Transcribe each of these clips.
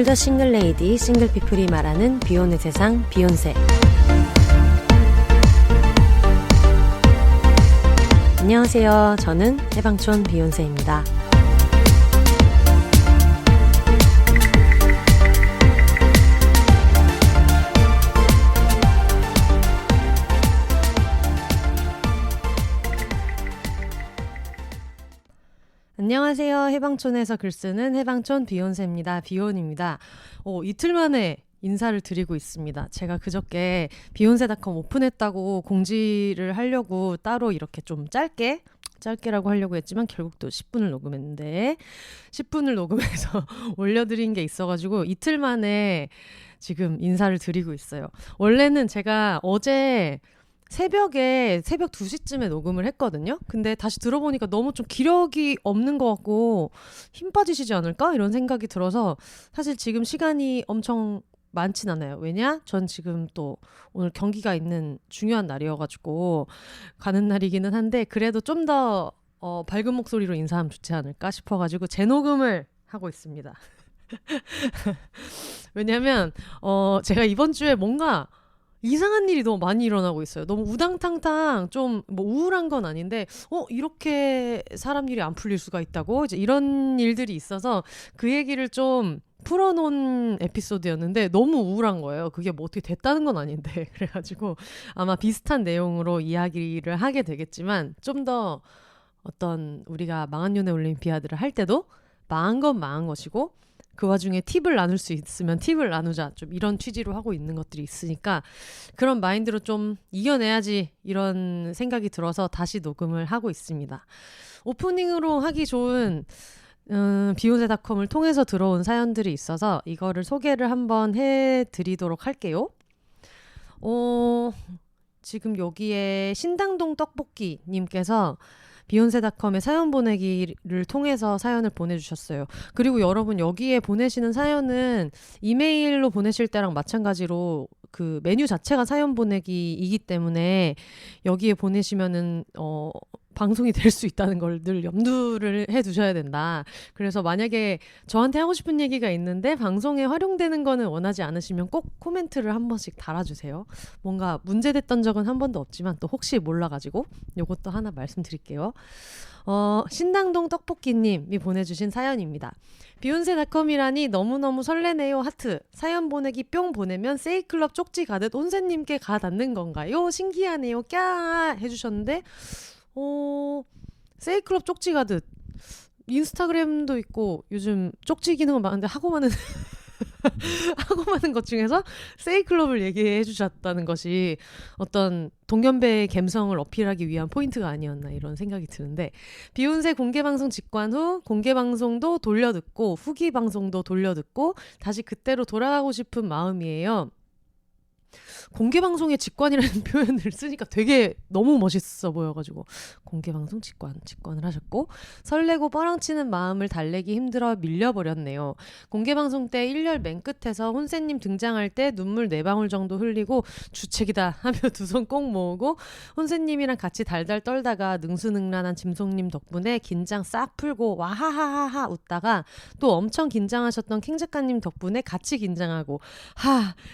더 싱글 레이디, 싱글 피플이 말하는 비혼의 세상, 비욘세. 안녕하세요. 저는 해방촌 비욘세입니다. 안녕하세요. 해방촌에서 글쓰는 해방촌 비욘세입니다. 비혼입니다. 이틀 만에 인사를 드리고 있습니다. 제가 그저께 비욘세닷컴 오픈했다고 공지를 하려고 따로 이렇게 좀 짧게라고 하려고 했지만 결국 또 10분을 녹음했는데 10분을 녹음해서 올려드린 게 있어가지고 이틀 만에 지금 인사를 드리고 있어요. 원래는 제가 어제 새벽 2시쯤에 녹음을 했거든요. 근데 다시 들어보니까 너무 좀 기력이 없는 것 같고 힘 빠지시지 않을까? 이런 생각이 들어서 사실 지금 시간이 엄청 많진 않아요. 왜냐? 전 지금 또 오늘 경기가 있는 중요한 날이어가지고 가는 날이기는 한데 그래도 좀 더 밝은 목소리로 인사하면 좋지 않을까 싶어가지고 재녹음을 하고 있습니다. 왜냐면 제가 이번 주에 뭔가 이상한 일이 너무 많이 일어나고 있어요. 너무 우당탕탕 좀 뭐 우울한 건 아닌데 이렇게 사람 일이 안 풀릴 수가 있다고 이제 이런 일들이 있어서 그 얘기를 좀 풀어놓은 에피소드였는데 너무 우울한 거예요. 그게 뭐 어떻게 됐다는 건 아닌데 그래가지고 아마 비슷한 내용으로 이야기를 하게 되겠지만 좀 더 어떤 우리가 망한 연애 올림피아드를 할 때도 망한 건 망한 것이고 그 와중에 팁을 나눌 수 있으면 팁을 나누자 좀 이런 취지로 하고 있는 것들이 있으니까 그런 마인드로 좀 이겨내야지 이런 생각이 들어서 다시 녹음을 하고 있습니다. 오프닝으로 하기 좋은 비욘세닷컴을 통해서 들어온 사연들이 있어서 이거를 소개를 한번 해드리도록 할게요. 지금 여기에 신당동 떡볶이 님께서 비욘세닷컴에 사연 보내기를 통해서 사연을 보내주셨어요. 그리고 여러분 여기에 보내시는 사연은 이메일로 보내실 때랑 마찬가지로 그 메뉴 자체가 사연 보내기이기 때문에 여기에 보내시면은 방송이 될 수 있다는 걸 늘 염두를 해두셔야 된다. 그래서 만약에 저한테 하고 싶은 얘기가 있는데 방송에 활용되는 거는 원하지 않으시면 꼭 코멘트를 한 번씩 달아주세요. 뭔가 문제됐던 적은 한 번도 없지만 또 혹시 몰라가지고 요것도 하나 말씀드릴게요. 신당동 떡볶이님이 보내주신 사연입니다. 비욘세닷컴이라니 너무너무 설레네요. 하트. 사연 보내기 뿅 보내면 세이클럽 쪽지 가듯 혼세님께 가 닿는 건가요? 신기하네요. 꺄 해주셨는데 세이클럽 쪽지 가듯 인스타그램도 있고 요즘 쪽지 기능은 많은데 하고 많은 것 중에서 세이클럽을 얘기해 주셨다는 것이 어떤 동년배의 감성을 어필하기 위한 포인트가 아니었나 이런 생각이 드는데 비욘세 공개방송 직관 후 공개방송도 돌려듣고 후기 방송도 돌려듣고 다시 그때로 돌아가고 싶은 마음이에요. 공개방송의 직관이라는 표현을 쓰니까 되게 너무 멋있어 보여가지고 공개방송 직관을 하셨고 설레고 뻐렁치는 마음을 달래기 힘들어 밀려버렸네요. 공개방송 때 1열 맨 끝에서 혼세님 등장할 때 눈물 4방울 정도 흘리고 주책이다 하며 두 손 꼭 모으고 혼세님이랑 같이 달달 떨다가 능수능란한 짐송님 덕분에 긴장 싹 풀고 와하하하하 웃다가 또 엄청 긴장하셨던 캥 작가님 덕분에 같이 긴장하고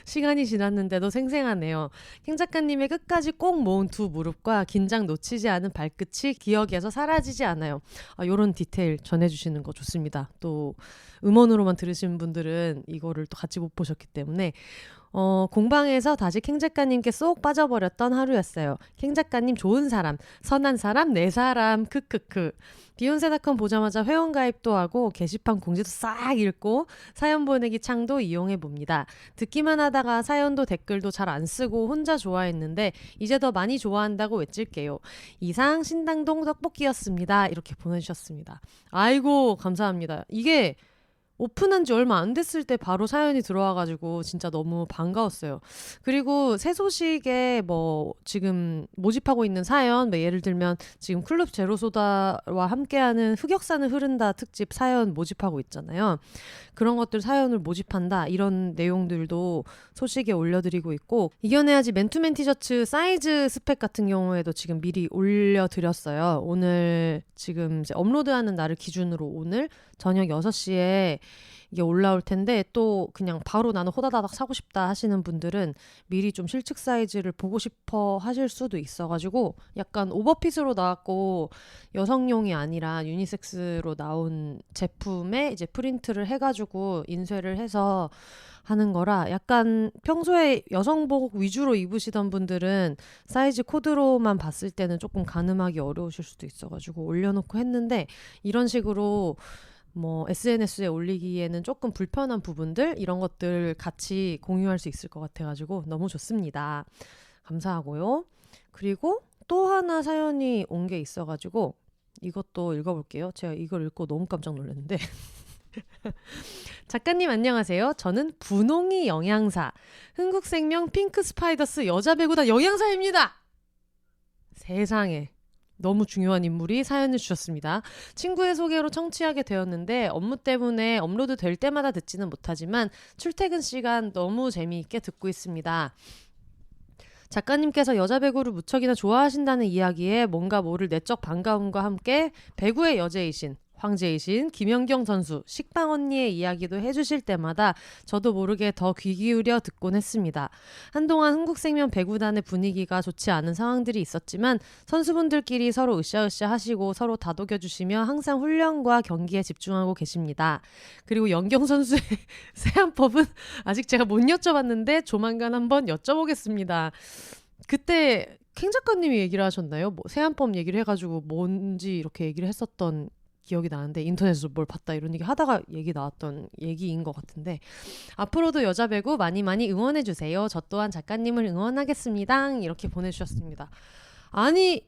시간이 지났는데도 생생하네요. 캥 작가님의 끝까지 꼭 모은 두 무릎과 긴장 놓치지 않은 발끝이 기억에서 사라지지 않아요. 이런 디테일 전해주시는 거 좋습니다. 또 음원으로만 들으신 분들은 이거를 또 같이 못 보셨기 때문에 공방에서 다시 캥 작가님께 쏙 빠져버렸던 하루였어요. 캥 작가님 좋은 사람, 선한 사람, 내 사람, 크크크. 비욘세닷컴 보자마자 회원가입도 하고 게시판 공지도 싹 읽고 사연 보내기 창도 이용해봅니다. 듣기만 하다가 사연도 댓글도 잘 안 쓰고 혼자 좋아했는데 이제 더 많이 좋아한다고 외칠게요. 이상 신당동 떡볶이였습니다. 이렇게 보내주셨습니다. 아이고 감사합니다. 이게 오픈한 지 얼마 안 됐을 때 바로 사연이 들어와가지고 진짜 너무 반가웠어요. 그리고 새 소식에 뭐 지금 모집하고 있는 사연, 뭐 예를 들면 지금 클럽 제로소다와 함께하는 흑역사는 흐른다 특집 사연 모집하고 있잖아요. 그런 것들 사연을 모집한다 이런 내용들도 소식에 올려드리고 있고 이겨내야지 맨투맨 티셔츠 사이즈 스펙 같은 경우에도 지금 미리 올려드렸어요. 오늘 지금 이제 업로드하는 날을 기준으로 오늘 저녁 6시에 이게 올라올 텐데 또 그냥 바로 나는 호다다닥 사고 싶다 하시는 분들은 미리 좀 실측 사이즈를 보고 싶어 하실 수도 있어가지고 약간 오버핏으로 나왔고 여성용이 아니라 유니섹스로 나온 제품에 이제 프린트를 해가지고 인쇄를 해서 하는 거라 약간 평소에 여성복 위주로 입으시던 분들은 사이즈 코드로만 봤을 때는 조금 가늠하기 어려우실 수도 있어가지고 올려놓고 했는데 이런 식으로 뭐 SNS에 올리기에는 조금 불편한 부분들 이런 것들 같이 공유할 수 있을 것 같아가지고 너무 좋습니다. 감사하고요. 그리고 또 하나 사연이 온 게 있어가지고 이것도 읽어볼게요. 제가 이걸 읽고 너무 깜짝 놀랐는데 작가님 안녕하세요. 저는 분홍이 영양사 흥국생명 핑크스파이더스 여자 배구단 영양사입니다. 세상에 너무 중요한 인물이 사연을 주셨습니다. 친구의 소개로 청취하게 되었는데 업무 때문에 업로드 될 때마다 듣지는 못하지만 출퇴근 시간 너무 재미있게 듣고 있습니다. 작가님께서 여자 배구를 무척이나 좋아하신다는 이야기에 뭔가 모를 내적 반가움과 함께 배구의 여제이신 황제이신 김연경 선수, 식빵 언니의 이야기도 해주실 때마다 저도 모르게 더 귀 기울여 듣곤 했습니다. 한동안 흥국생명 배구단의 분위기가 좋지 않은 상황들이 있었지만 선수분들끼리 서로 으쌰으쌰 하시고 서로 다독여주시며 항상 훈련과 경기에 집중하고 계십니다. 그리고 연경 선수의 세안법은 아직 제가 못 여쭤봤는데 조만간 한번 여쭤보겠습니다. 그때 캥 작가님이 얘기를 하셨나요? 뭐 세안법 얘기를 해가지고 뭔지 이렇게 얘기를 했었던 기억이 나는데 인터넷에서 뭘 봤다 이런 얘기 하다가 얘기 나왔던 얘기인 것 같은데 앞으로도 여자 배구 많이 많이 응원해주세요. 저 또한 작가님을 응원하겠습니다. 이렇게 보내주셨습니다. 아니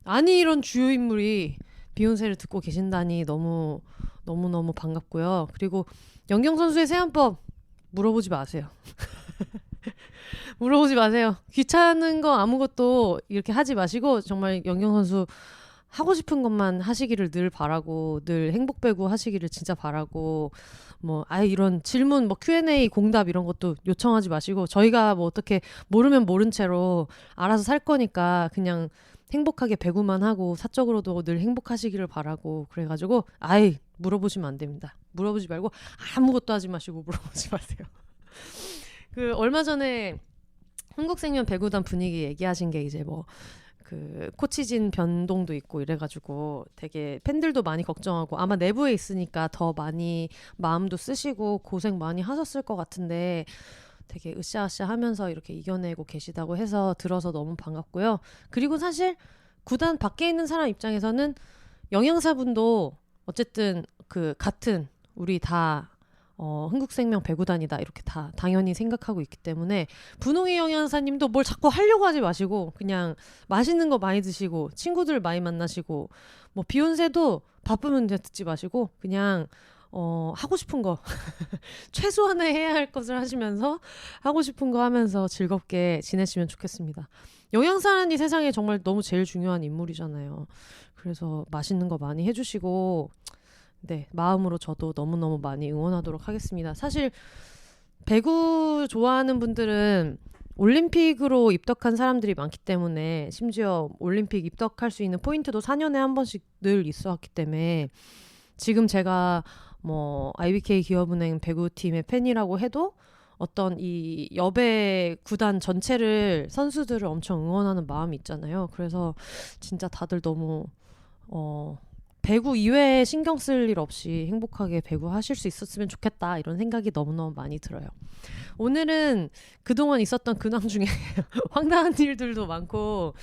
이런 주요 인물이 비욘세를 듣고 계신다니 너무너무 반갑고요. 그리고 연경 선수의 세안법 물어보지 마세요. 물어보지 마세요. 귀찮은 거 아무것도 이렇게 하지 마시고 정말 연경 선수 하고 싶은 것만 하시기를 늘 바라고 늘 행복 배구 하시기를 진짜 바라고 뭐 이런 질문 뭐 Q&A 공답 이런 것도 요청하지 마시고 저희가 뭐 어떻게 모르면 모른 채로 알아서 살 거니까 그냥 행복하게 배구만 하고 사적으로도 늘 행복하시기를 바라고 그래가지고 물어보시면 안 됩니다. 물어보지 말고 아무것도 하지 마시고 물어보지 마세요. 그 얼마 전에 흥국생명 배구단 분위기 얘기하신 게 이제 뭐 그 코치진 변동도 있고 이래가지고 되게 팬들도 많이 걱정하고 아마 내부에 있으니까 더 많이 마음도 쓰시고 고생 많이 하셨을 것 같은데 되게 으쌰으쌰 하면서 이렇게 이겨내고 계시다고 해서 들어서 너무 반갑고요. 그리고 사실 구단 밖에 있는 사람 입장에서는 영양사분도 어쨌든 그 같은 우리 다 흥국생명 배구단이다 이렇게 다 당연히 생각하고 있기 때문에 분홍이 영양사님도 뭘 자꾸 하려고 하지 마시고 그냥 맛있는 거 많이 드시고 친구들 많이 만나시고 뭐 비욘세도 바쁘면 이제 듣지 마시고 그냥 하고 싶은 거 최소한의 해야 할 것을 하시면서 하고 싶은 거 하면서 즐겁게 지내시면 좋겠습니다. 영양사는 이 세상에 정말 너무 제일 중요한 인물이잖아요. 그래서 맛있는 거 많이 해주시고 네, 마음으로 저도 너무너무 많이 응원하도록 하겠습니다. 사실 배구 좋아하는 분들은 올림픽으로 입덕한 사람들이 많기 때문에 심지어 올림픽 입덕할 수 있는 포인트도 4년에 한 번씩 늘 있어 왔기 때문에 지금 제가 뭐 IBK 기업은행 배구팀의 팬이라고 해도 어떤 이 여배 구단 전체를 선수들을 엄청 응원하는 마음이 있잖아요. 그래서 진짜 다들 너무 배구 이외에 신경 쓸 일 없이 행복하게 배구 하실 수 있었으면 좋겠다 이런 생각이 너무너무 많이 들어요. 오늘은 그동안 있었던 근황 중에 황당한 일들도 많고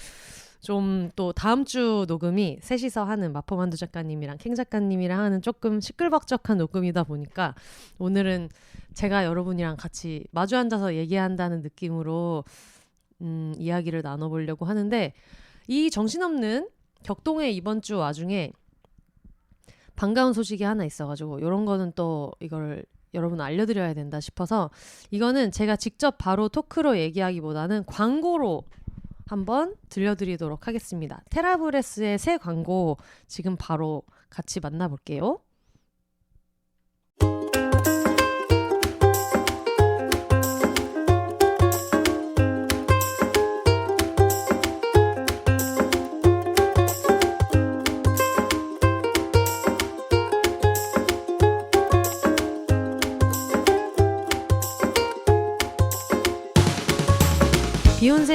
좀 또 다음 주 녹음이 셋이서 하는 마포만두 작가님이랑 캥 작가님이랑 하는 조금 시끌벅적한 녹음이다 보니까 오늘은 제가 여러분이랑 같이 마주 앉아서 얘기한다는 느낌으로 이야기를 나눠보려고 하는데 이 정신없는 격동의 이번 주 와중에 반가운 소식이 하나 있어가지고 이런 거는 또 이걸 여러분 알려드려야 된다 싶어서 이거는 제가 직접 바로 토크로 얘기하기보다는 광고로 한번 들려드리도록 하겠습니다. 테라브레스의 새 광고 지금 바로 같이 만나볼게요.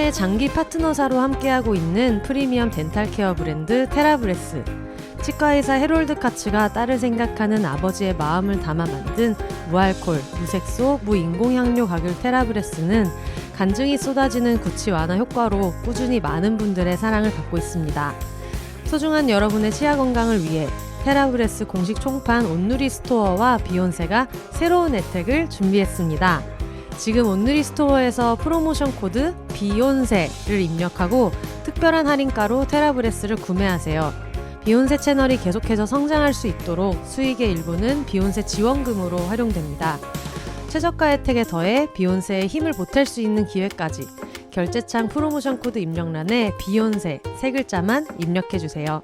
치과의 장기 파트너사로 함께하고 있는 프리미엄 덴탈 케어 브랜드 테라브레스. 치과의사 해롤드 카츠가 딸을 생각하는 아버지의 마음을 담아 만든 무알콜, 무색소, 무인공향료 가글 테라브레스는 간증이 쏟아지는 구취 완화 효과로 꾸준히 많은 분들의 사랑을 받고 있습니다. 소중한 여러분의 치아 건강을 위해 테라브레스 공식 총판 온누리 스토어와 비욘세가 새로운 혜택을 준비했습니다. 지금 온누리 스토어에서 프로모션 코드 비욘세를 입력하고 특별한 할인가로 테라브레스를 구매하세요. 비욘세 채널이 계속해서 성장할 수 있도록 수익의 일부는 비욘세 지원금으로 활용됩니다. 최저가 혜택에 더해 비욘세의 힘을 보탤 수 있는 기회까지 결제창 프로모션 코드 입력란에 비욘세 세 글자만 입력해주세요.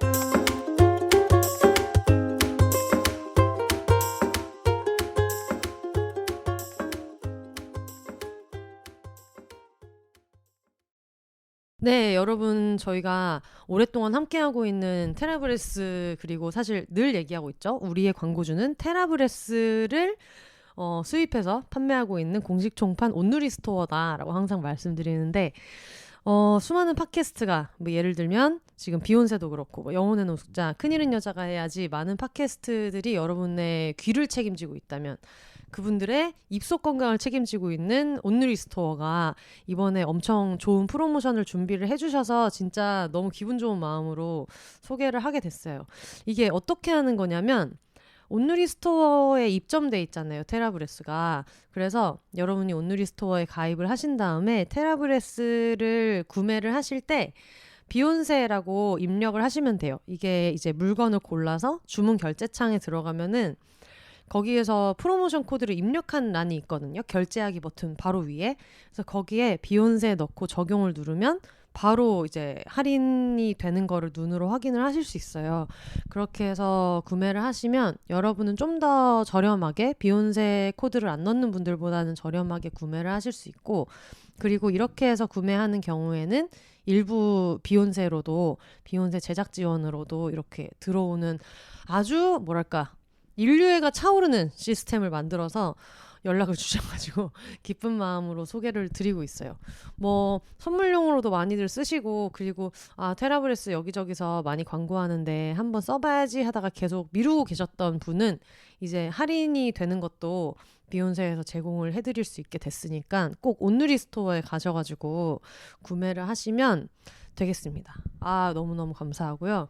네, 여러분 저희가 오랫동안 함께하고 있는 테라브레스, 그리고 사실 늘 얘기하고 있죠. 우리의 광고주는 테라브레스를 수입해서 판매하고 있는 공식 총판 온누리 스토어다라고 항상 말씀드리는데, 수많은 팟캐스트가 뭐 예를 들면 지금 비욘세도 그렇고 뭐 영혼의 노숙자, 큰일은 여자가 해야지, 많은 팟캐스트들이 여러분의 귀를 책임지고 있다면 그분들의 입속 건강을 책임지고 있는 온누리 스토어가 이번에 엄청 좋은 프로모션을 준비를 해주셔서 진짜 너무 기분 좋은 마음으로 소개를 하게 됐어요. 이게 어떻게 하는 거냐면 온누리 스토어에 입점돼 있잖아요, 테라브레스가. 그래서 여러분이 온누리 스토어에 가입을 하신 다음에 테라브레스를 구매를 하실 때 비욘세라고 입력을 하시면 돼요. 이게 이제 물건을 골라서 주문 결제창에 들어가면은 거기에서 프로모션 코드를 입력한 란이 있거든요. 결제하기 버튼 바로 위에. 그래서 거기에 비욘세 넣고 적용을 누르면 바로 이제 할인이 되는 거를 눈으로 확인을 하실 수 있어요. 그렇게 해서 구매를 하시면 여러분은 좀 더 저렴하게, 비욘세 코드를 안 넣는 분들보다는 저렴하게 구매를 하실 수 있고, 그리고 이렇게 해서 구매하는 경우에는 일부 비욘세로도, 비욘세 제작 지원으로도 이렇게 들어오는 아주 뭐랄까 인류애가 차오르는 시스템을 만들어서 연락을 주셔가지고 기쁜 마음으로 소개를 드리고 있어요. 뭐 선물용으로도 많이들 쓰시고, 그리고 테라브레스 여기저기서 많이 광고하는데 한번 써봐야지 하다가 계속 미루고 계셨던 분은 이제 할인이 되는 것도 비욘세에서 제공을 해드릴 수 있게 됐으니까 꼭 온누리 스토어에 가셔가지고 구매를 하시면 되겠습니다. 너무너무 감사하고요.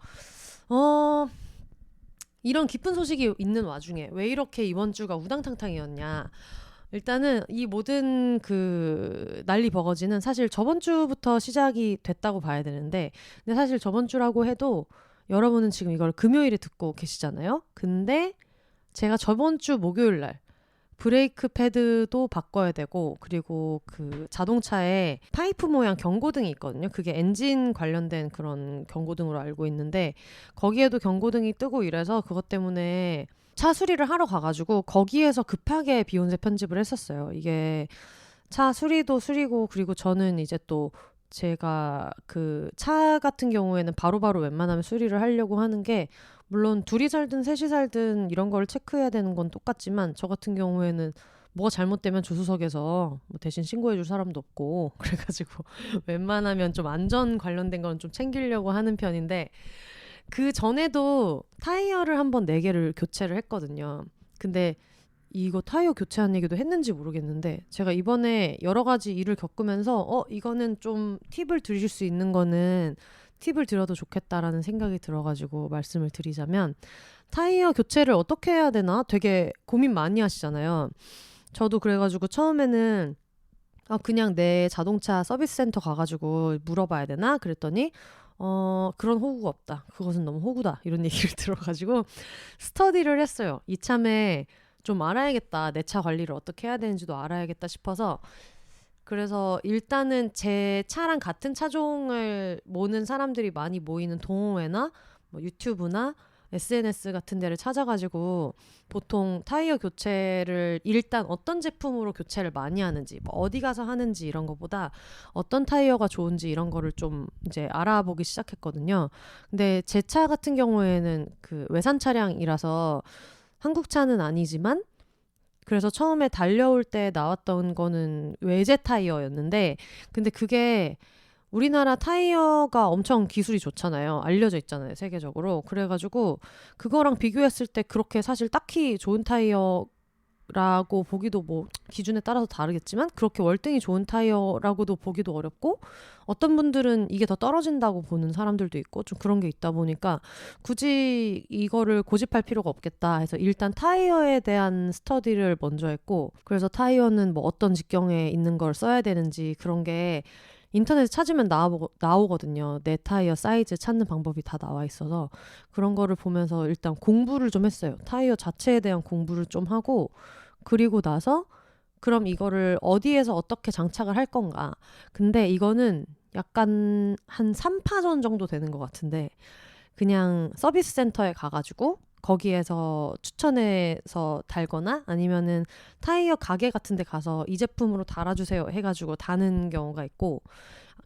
이런 기쁜 소식이 있는 와중에 왜 이렇게 이번 주가 우당탕탕이었냐. 일단은 이 모든 그 난리 버거지는 사실 저번 주부터 시작이 됐다고 봐야 되는데, 근데 사실 저번 주라고 해도 여러분은 지금 이걸 금요일에 듣고 계시잖아요. 근데 제가 저번 주 목요일 날 브레이크 패드도 바꿔야 되고, 그리고 그 자동차에 파이프 모양 경고등이 있거든요. 그게 엔진 관련된 그런 경고등으로 알고 있는데 거기에도 경고등이 뜨고 이래서 그것 때문에 차 수리를 하러 가가지고 거기에서 급하게 비욘세 편집을 했었어요. 이게 차 수리도 수리고, 그리고 저는 이제 또 제가 그 차 같은 경우에는 바로바로 웬만하면 수리를 하려고 하는 게, 물론 둘이 살든 셋이 살든 이런 걸 체크해야 되는 건 똑같지만 저 같은 경우에는 뭐가 잘못되면 조수석에서 뭐 대신 신고해 줄 사람도 없고 그래가지고 웬만하면 좀 안전 관련된 건 좀 챙기려고 하는 편인데, 그 전에도 타이어를 한번 4개를 교체를 했거든요. 근데 이거 타이어 교체한 얘기도 했는지 모르겠는데, 제가 이번에 여러 가지 일을 겪으면서 이거는 좀 팁을 드릴 수 있는 거는 팁을 드려도 좋겠다라는 생각이 들어가지고 말씀을 드리자면, 타이어 교체를 어떻게 해야 되나 되게 고민 많이 하시잖아요. 저도 그래가지고 처음에는 그냥 내 자동차 서비스 센터 가가지고 물어봐야 되나 그랬더니 그런 호구가 없다, 그것은 너무 호구다, 이런 얘기를 들어가지고 스터디를 했어요. 이참에 좀 알아야겠다, 내 차 관리를 어떻게 해야 되는지도 알아야겠다 싶어서. 그래서 일단은 제 차랑 같은 차종을 모는 사람들이 많이 모이는 동호회나 뭐 유튜브나 SNS 같은 데를 찾아가지고 보통 타이어 교체를 일단 어떤 제품으로 교체를 많이 하는지, 뭐 어디 가서 하는지 이런 거보다 어떤 타이어가 좋은지 이런 거를 좀 이제 알아보기 시작했거든요. 근데 제 차 같은 경우에는 그 외산 차량이라서 한국 차는 아니지만, 그래서 처음에 달려올 때 나왔던 거는 외제 타이어였는데, 근데 그게 우리나라 타이어가 엄청 기술이 좋잖아요. 알려져 있잖아요, 세계적으로. 그래가지고 그거랑 비교했을 때 그렇게 사실 딱히 좋은 타이어라고 보기도 뭐 기준에 따라서 다르겠지만 그렇게 월등히 좋은 타이어라고도 보기도 어렵고 어떤 분들은 이게 더 떨어진다고 보는 사람들도 있고 좀 그런 게 있다 보니까 굳이 이거를 고집할 필요가 없겠다 해서 일단 타이어에 대한 스터디를 먼저 했고 그래서 타이어는 뭐 어떤 직경에 있는 걸 써야 되는지 그런 게 인터넷에 찾으면 나오거든요. 내 타이어 사이즈 찾는 방법이 다 나와 있어서 그런 거를 보면서 일단 공부를 좀 했어요. 타이어 자체에 대한 공부를 좀 하고 그리고 나서 그럼 이거를 어디에서 어떻게 장착을 할 건가. 근데 이거는 약간 한 3파전 정도 되는 것 같은데 그냥 서비스 센터에 가가지고 거기에서 추천해서 달거나 아니면은 타이어 가게 같은 데 가서 이 제품으로 달아주세요 해가지고 다는 경우가 있고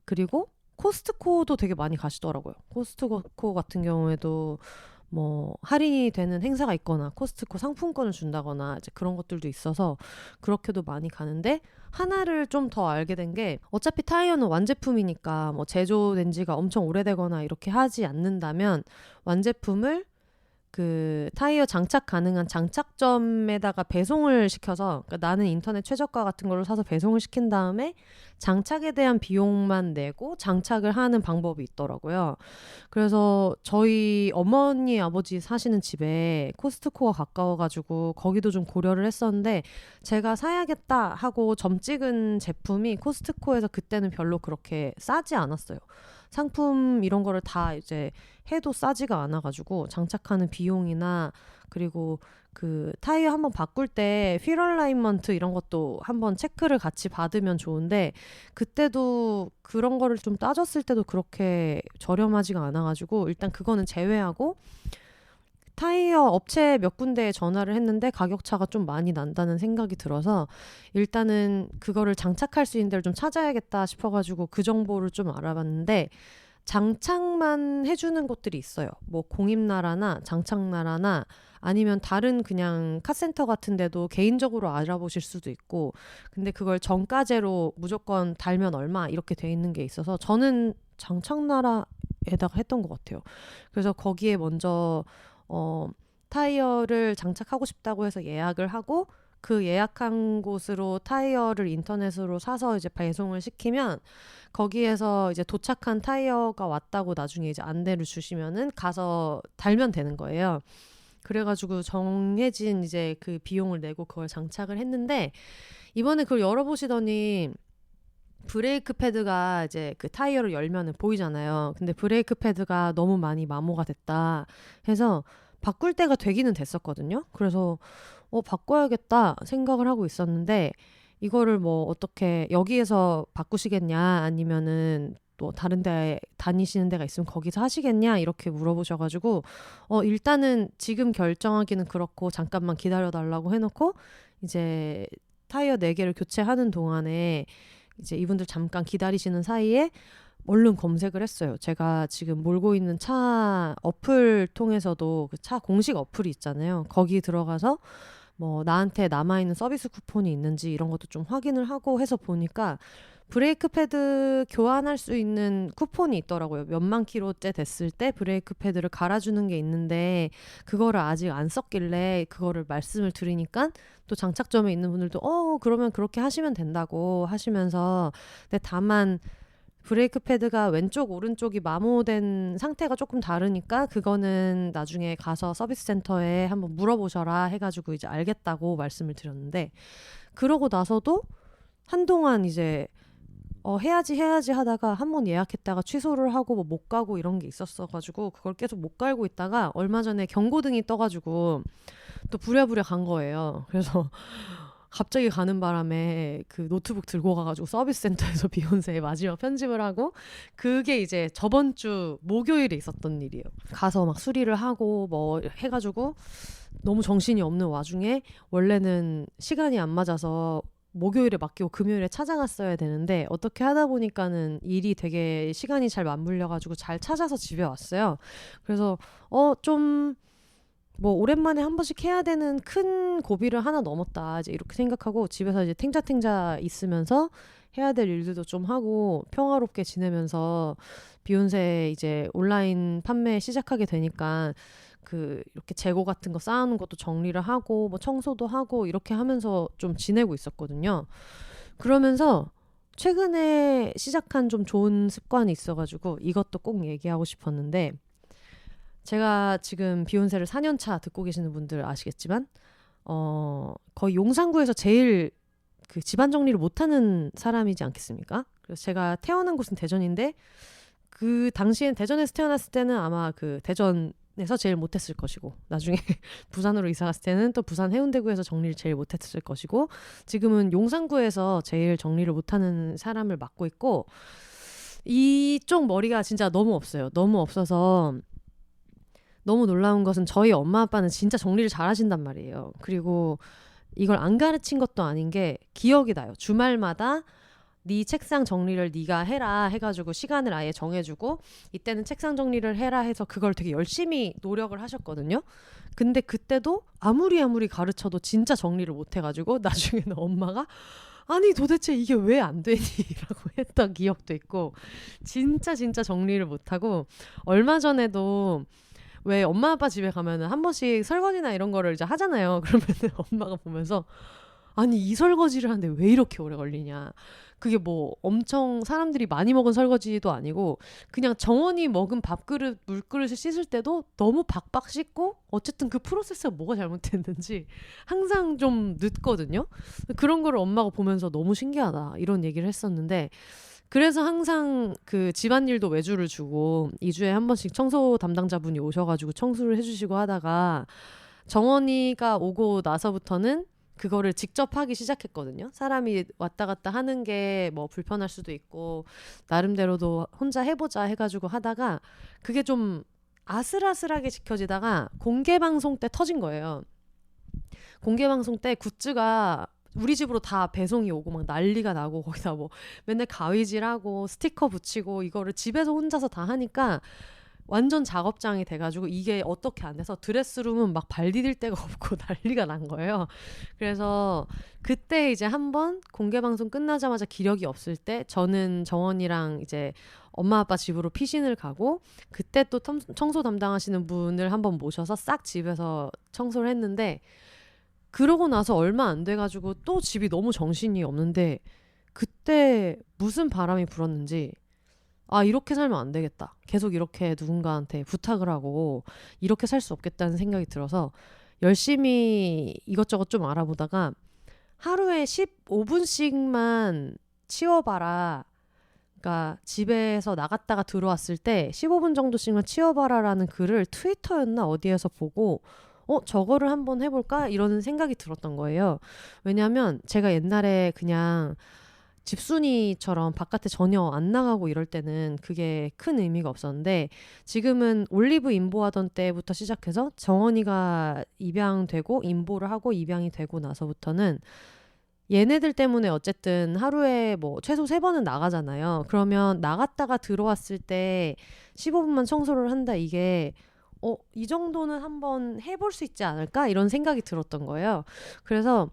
그리고 코스트코도 되게 많이 가시더라고요. 코스트코 같은 경우에도 뭐 할인이 되는 행사가 있거나 코스트코 상품권을 준다거나 이제 그런 것들도 있어서 그렇게도 많이 가는데 하나를 좀 더 알게 된 게 어차피 타이어는 완제품이니까 뭐 제조된 지가 엄청 오래되거나 이렇게 하지 않는다면 완제품을 그 타이어 장착 가능한 장착점에다가 배송을 시켜서 그러니까 나는 인터넷 최저가 같은 걸로 사서 배송을 시킨 다음에 장착에 대한 비용만 내고 장착을 하는 방법이 있더라고요. 그래서 저희 어머니 아버지 사시는 집에 코스트코가 가까워가지고 거기도 좀 고려를 했었는데 제가 사야겠다 하고 점 찍은 제품이 코스트코에서 그때는 별로 그렇게 싸지 않았어요. 상품 이런 거를 다 이제 해도 싸지가 않아가지고 장착하는 비용이나 그리고 그 타이어 한번 바꿀 때 휠 얼라인먼트 이런 것도 한번 체크를 같이 받으면 좋은데 그때도 그런 거를 좀 따졌을 때도 그렇게 저렴하지가 않아가지고 일단 그거는 제외하고 타이어 업체 몇 군데에 전화를 했는데 가격 차가 좀 많이 난다는 생각이 들어서 일단은 그거를 장착할 수 있는 데를 좀 찾아야겠다 싶어가지고 그 정보를 좀 알아봤는데 장착만 해주는 곳들이 있어요. 뭐 공임나라나 장착나라나 아니면 다른 그냥 카센터 같은 데도 개인적으로 알아보실 수도 있고 근데 그걸 정가제로 무조건 달면 얼마 이렇게 돼 있는 게 있어서 저는 장착나라에다가 했던 것 같아요. 그래서 거기에 먼저 타이어를 장착하고 싶다고 해서 예약을 하고 그 예약한 곳으로 타이어를 인터넷으로 사서 이제 배송을 시키면 거기에서 이제 도착한 타이어가 왔다고 나중에 이제 안내를 주시면은 가서 달면 되는 거예요. 그래가지고 정해진 이제 그 비용을 내고 그걸 장착을 했는데 이번에 그걸 열어보시더니 브레이크 패드가 이제 그 타이어를 열면은 보이잖아요. 근데 브레이크 패드가 너무 많이 마모가 됐다 해서 바꿀 때가 되기는 됐었거든요. 그래서 바꿔야겠다 생각을 하고 있었는데 이거를 뭐 어떻게 여기에서 바꾸시겠냐 아니면은 또 다른 데 다니시는 데가 있으면 거기서 하시겠냐 이렇게 물어보셔가지고 일단은 지금 결정하기는 그렇고 잠깐만 기다려달라고 해놓고 이제 타이어 4개를 교체하는 동안에 이제 이분들 잠깐 기다리시는 사이에 얼른 검색을 했어요. 제가 지금 몰고 있는 차 어플 통해서도 그 차 공식 어플이 있잖아요. 거기 들어가서 뭐 나한테 남아있는 서비스 쿠폰이 있는지 이런 것도 좀 확인을 하고 해서 보니까 브레이크 패드 교환할 수 있는 쿠폰이 있더라고요. 몇만 킬로째 됐을 때 브레이크 패드를 갈아주는 게 있는데 그거를 아직 안 썼길래 그거를 말씀을 드리니까 또 장착점에 있는 분들도 그러면 그렇게 하시면 된다고 하시면서 근데 다만 브레이크 패드가 왼쪽 오른쪽이 마모된 상태가 조금 다르니까 그거는 나중에 가서 서비스 센터에 한번 물어보셔라 해가지고 이제 알겠다고 말씀을 드렸는데 그러고 나서도 한동안 이제 해야지 하다가 한 번 예약했다가 취소를 하고 뭐 못 가고 이런 게 있었어가지고 그걸 계속 못 갈고 있다가 얼마 전에 경고등이 떠가지고 또 부랴부랴 간 거예요. 그래서 갑자기 가는 바람에 그 노트북 들고 가가지고 서비스 센터에서 비욘세의 마지막 편집을 하고 그게 이제 저번 주 목요일에 있었던 일이에요. 가서 막 수리를 하고 뭐 해가지고 너무 정신이 없는 와중에 원래는 시간이 안 맞아서 목요일에 맡기고 금요일에 찾아갔어야 되는데 어떻게 하다 보니까는 일이 되게 시간이 잘 맞물려가지고 잘 찾아서 집에 왔어요. 그래서 좀 뭐 오랜만에 한 번씩 해야 되는 큰 고비를 하나 넘었다 이제 이렇게 생각하고 집에서 이제 탱자탱자 있으면서 해야 될 일들도 좀 하고 평화롭게 지내면서 비욘세 이제 온라인 판매 시작하게 되니까 그 이렇게 재고 같은 거 쌓아놓은 것도 정리를 하고 뭐 청소도 하고 이렇게 하면서 좀 지내고 있었거든요. 그러면서 최근에 시작한 좀 좋은 습관이 있어가지고 이것도 꼭 얘기하고 싶었는데, 제가 지금 비욘세를 4년차 듣고 계시는 분들 아시겠지만 거의 용산구에서 제일 그 집안 정리를 못하는 사람이지 않겠습니까? 그래서 제가 태어난 곳은 대전인데 그 당시엔 대전에서 태어났을 때는 아마 그 대전에서 제일 못했을 것이고, 나중에 부산으로 이사 갔을 때는 또 부산 해운대구에서 정리를 제일 못했을 것이고, 지금은 용산구에서 제일 정리를 못하는 사람을 맡고 있고, 이쪽 머리가 진짜 너무 없어요. 너무 없어서 너무 놀라운 것은 저희 엄마 아빠는 진짜 정리를 잘 하신단 말이에요. 그리고 이걸 안 가르친 것도 아닌 게 기억이 나요. 주말마다 네 책상 정리를 네가 해라 해가지고 시간을 아예 정해주고 이때는 책상 정리를 해라 해서 그걸 되게 열심히 노력을 하셨거든요. 근데 그때도 아무리 가르쳐도 진짜 정리를 못 해가지고 나중에는 엄마가 아니 도대체 이게 왜 안 되니? 라고 했던 기억도 있고, 진짜 정리를 못하고, 얼마 전에도 왜 엄마 아빠 집에 가면은 한 번씩 설거지나 이런 거를 이제 하잖아요. 그러면은 엄마가 보면서 아니 이 설거지를 하는데 왜 이렇게 오래 걸리냐. 그게 뭐 엄청 사람들이 많이 먹은 설거지도 아니고 그냥 정원이 먹은 밥그릇 물그릇을 씻을 때도 너무 박박 씻고, 어쨌든 그 프로세스가 뭐가 잘못됐는지 항상 좀 늦거든요. 그런 거를 엄마가 보면서 너무 신기하다 이런 얘기를 했었는데, 그래서 항상 그 집안일도 외주를 주고 2주에 한 번씩 청소 담당자분이 오셔가지고 청소를 해주시고 하다가 정원이가 오고 나서부터는 그거를 직접 하기 시작했거든요. 사람이 왔다 갔다 하는 게 뭐 불편할 수도 있고 나름대로도 혼자 해보자 해가지고 하다가 그게 좀 아슬아슬하게 지켜지다가 공개방송 때 터진 거예요. 공개방송 때 굿즈가 우리 집으로 다 배송이 오고 막 난리가 나고, 거기다 뭐 맨날 가위질하고 스티커 붙이고 이거를 집에서 혼자서 다 하니까 완전 작업장이 돼가지고 이게 어떻게 안 돼서 드레스룸은 막 발 디딜 데가 없고 난리가 난 거예요. 그래서 그때 이제 한번 공개방송 끝나자마자 기력이 없을 때 저는 정원이랑 이제 엄마 아빠 집으로 피신을 가고, 그때 또 청소 담당하시는 분을 한번 모셔서 싹 집에서 청소를 했는데, 그러고 나서 얼마 안 돼가지고 또 집이 너무 정신이 없는데, 그때 무슨 바람이 불었는지 아 이렇게 살면 안 되겠다, 계속 이렇게 누군가한테 부탁을 하고 이렇게 살 수 없겠다는 생각이 들어서 열심히 이것저것 좀 알아보다가 하루에 15분씩만 치워봐라, 그러니까 집에서 나갔다가 들어왔을 때 15분 정도씩만 치워봐라라는 글을 트위터였나 어디에서 보고 저거를 한번 해볼까 이런 생각이 들었던 거예요. 왜냐하면 제가 옛날에 그냥 집순이처럼 바깥에 전혀 안 나가고 이럴 때는 그게 큰 의미가 없었는데, 지금은 올리브 임보하던 때부터 시작해서 정원이가 입양되고 임보를 하고 입양이 되고 나서부터는 얘네들 때문에 어쨌든 하루에 뭐 최소 3번은 나가잖아요. 그러면 나갔다가 들어왔을 때 15분만 청소를 한다, 이게 이 정도는 한번 해볼 수 있지 않을까 이런 생각이 들었던 거예요. 그래서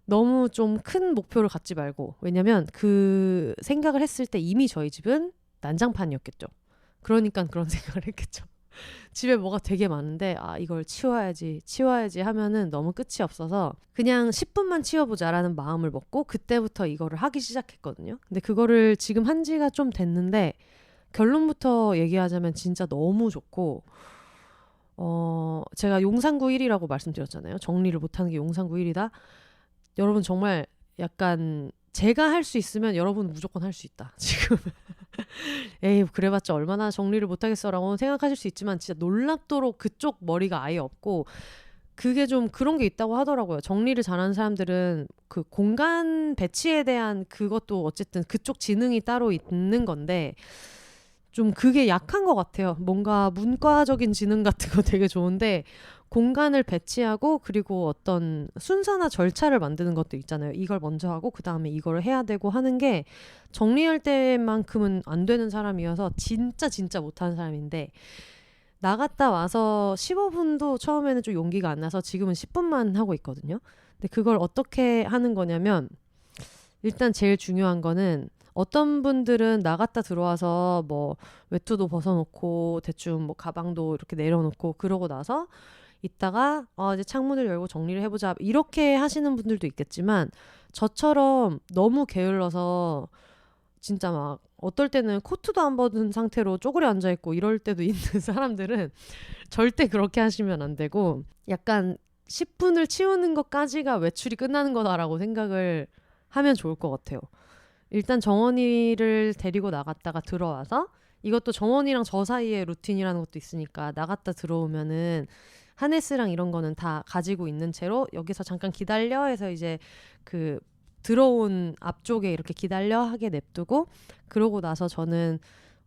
너무 좀 큰 목표를 갖지 말고, 왜냐면 그 생각을 했을 때 이미 저희 집은 난장판이었겠죠. 그러니까 그런 생각을 했겠죠. 집에 뭐가 되게 많은데 이걸 치워야지 하면은 너무 끝이 없어서 그냥 10분만 치워보자라는 마음을 먹고 그때부터 이거를 하기 시작했거든요. 근데 그거를 지금 한 지가 좀 됐는데, 결론부터 얘기하자면 진짜 너무 좋고, 제가 용산구 1위라고 말씀드렸잖아요. 정리를 못하는 게 용산구 1위다. 여러분 정말 약간 제가 할 수 있으면 여러분 무조건 할 수 있다. 지금 에이 그래봤자 얼마나 정리를 못하겠어라고 생각하실 수 있지만 진짜 놀랍도록 그쪽 머리가 아예 없고, 그게 좀 그런 게 있다고 하더라고요. 정리를 잘하는 사람들은 그 공간 배치에 대한 그것도 어쨌든 그쪽 지능이 따로 있는 건데 좀 그게 약한 것 같아요. 뭔가 문과적인 지능 같은 거 되게 좋은데 공간을 배치하고 그리고 어떤 순서나 절차를 만드는 것도 있잖아요. 이걸 먼저 하고 그 다음에 이걸 해야 되고 하는 게 정리할 때만큼은 안 되는 사람이어서 진짜 못하는 사람인데, 나갔다 와서 15분도 처음에는 좀 용기가 안 나서 지금은 10분만 하고 있거든요. 근데 그걸 어떻게 하는 거냐면 일단 제일 중요한 거는 어떤 분들은 나갔다 들어와서 뭐 외투도 벗어놓고 대충 뭐 가방도 이렇게 내려놓고 그러고 나서 이따가 이제 창문을 열고 정리를 해보자 이렇게 하시는 분들도 있겠지만 저처럼 너무 게을러서 진짜 막 어떨 때는 코트도 안 벗은 상태로 쪼그려 앉아있고 이럴 때도 있는 사람들은 절대 그렇게 하시면 안 되고 약간 10분을 치우는 것까지가 외출이 끝나는 거다라고 생각을 하면 좋을 것 같아요. 일단 정원이를 데리고 나갔다가 들어와서 이것도 정원이랑 저 사이에 루틴이라는 것도 있으니까 나갔다 들어오면은 하네스랑 이런 거는 다 가지고 있는 채로 여기서 잠깐 기다려 해서 이제 그 들어온 앞쪽에 이렇게 기다려 하게 냅두고 그러고 나서 저는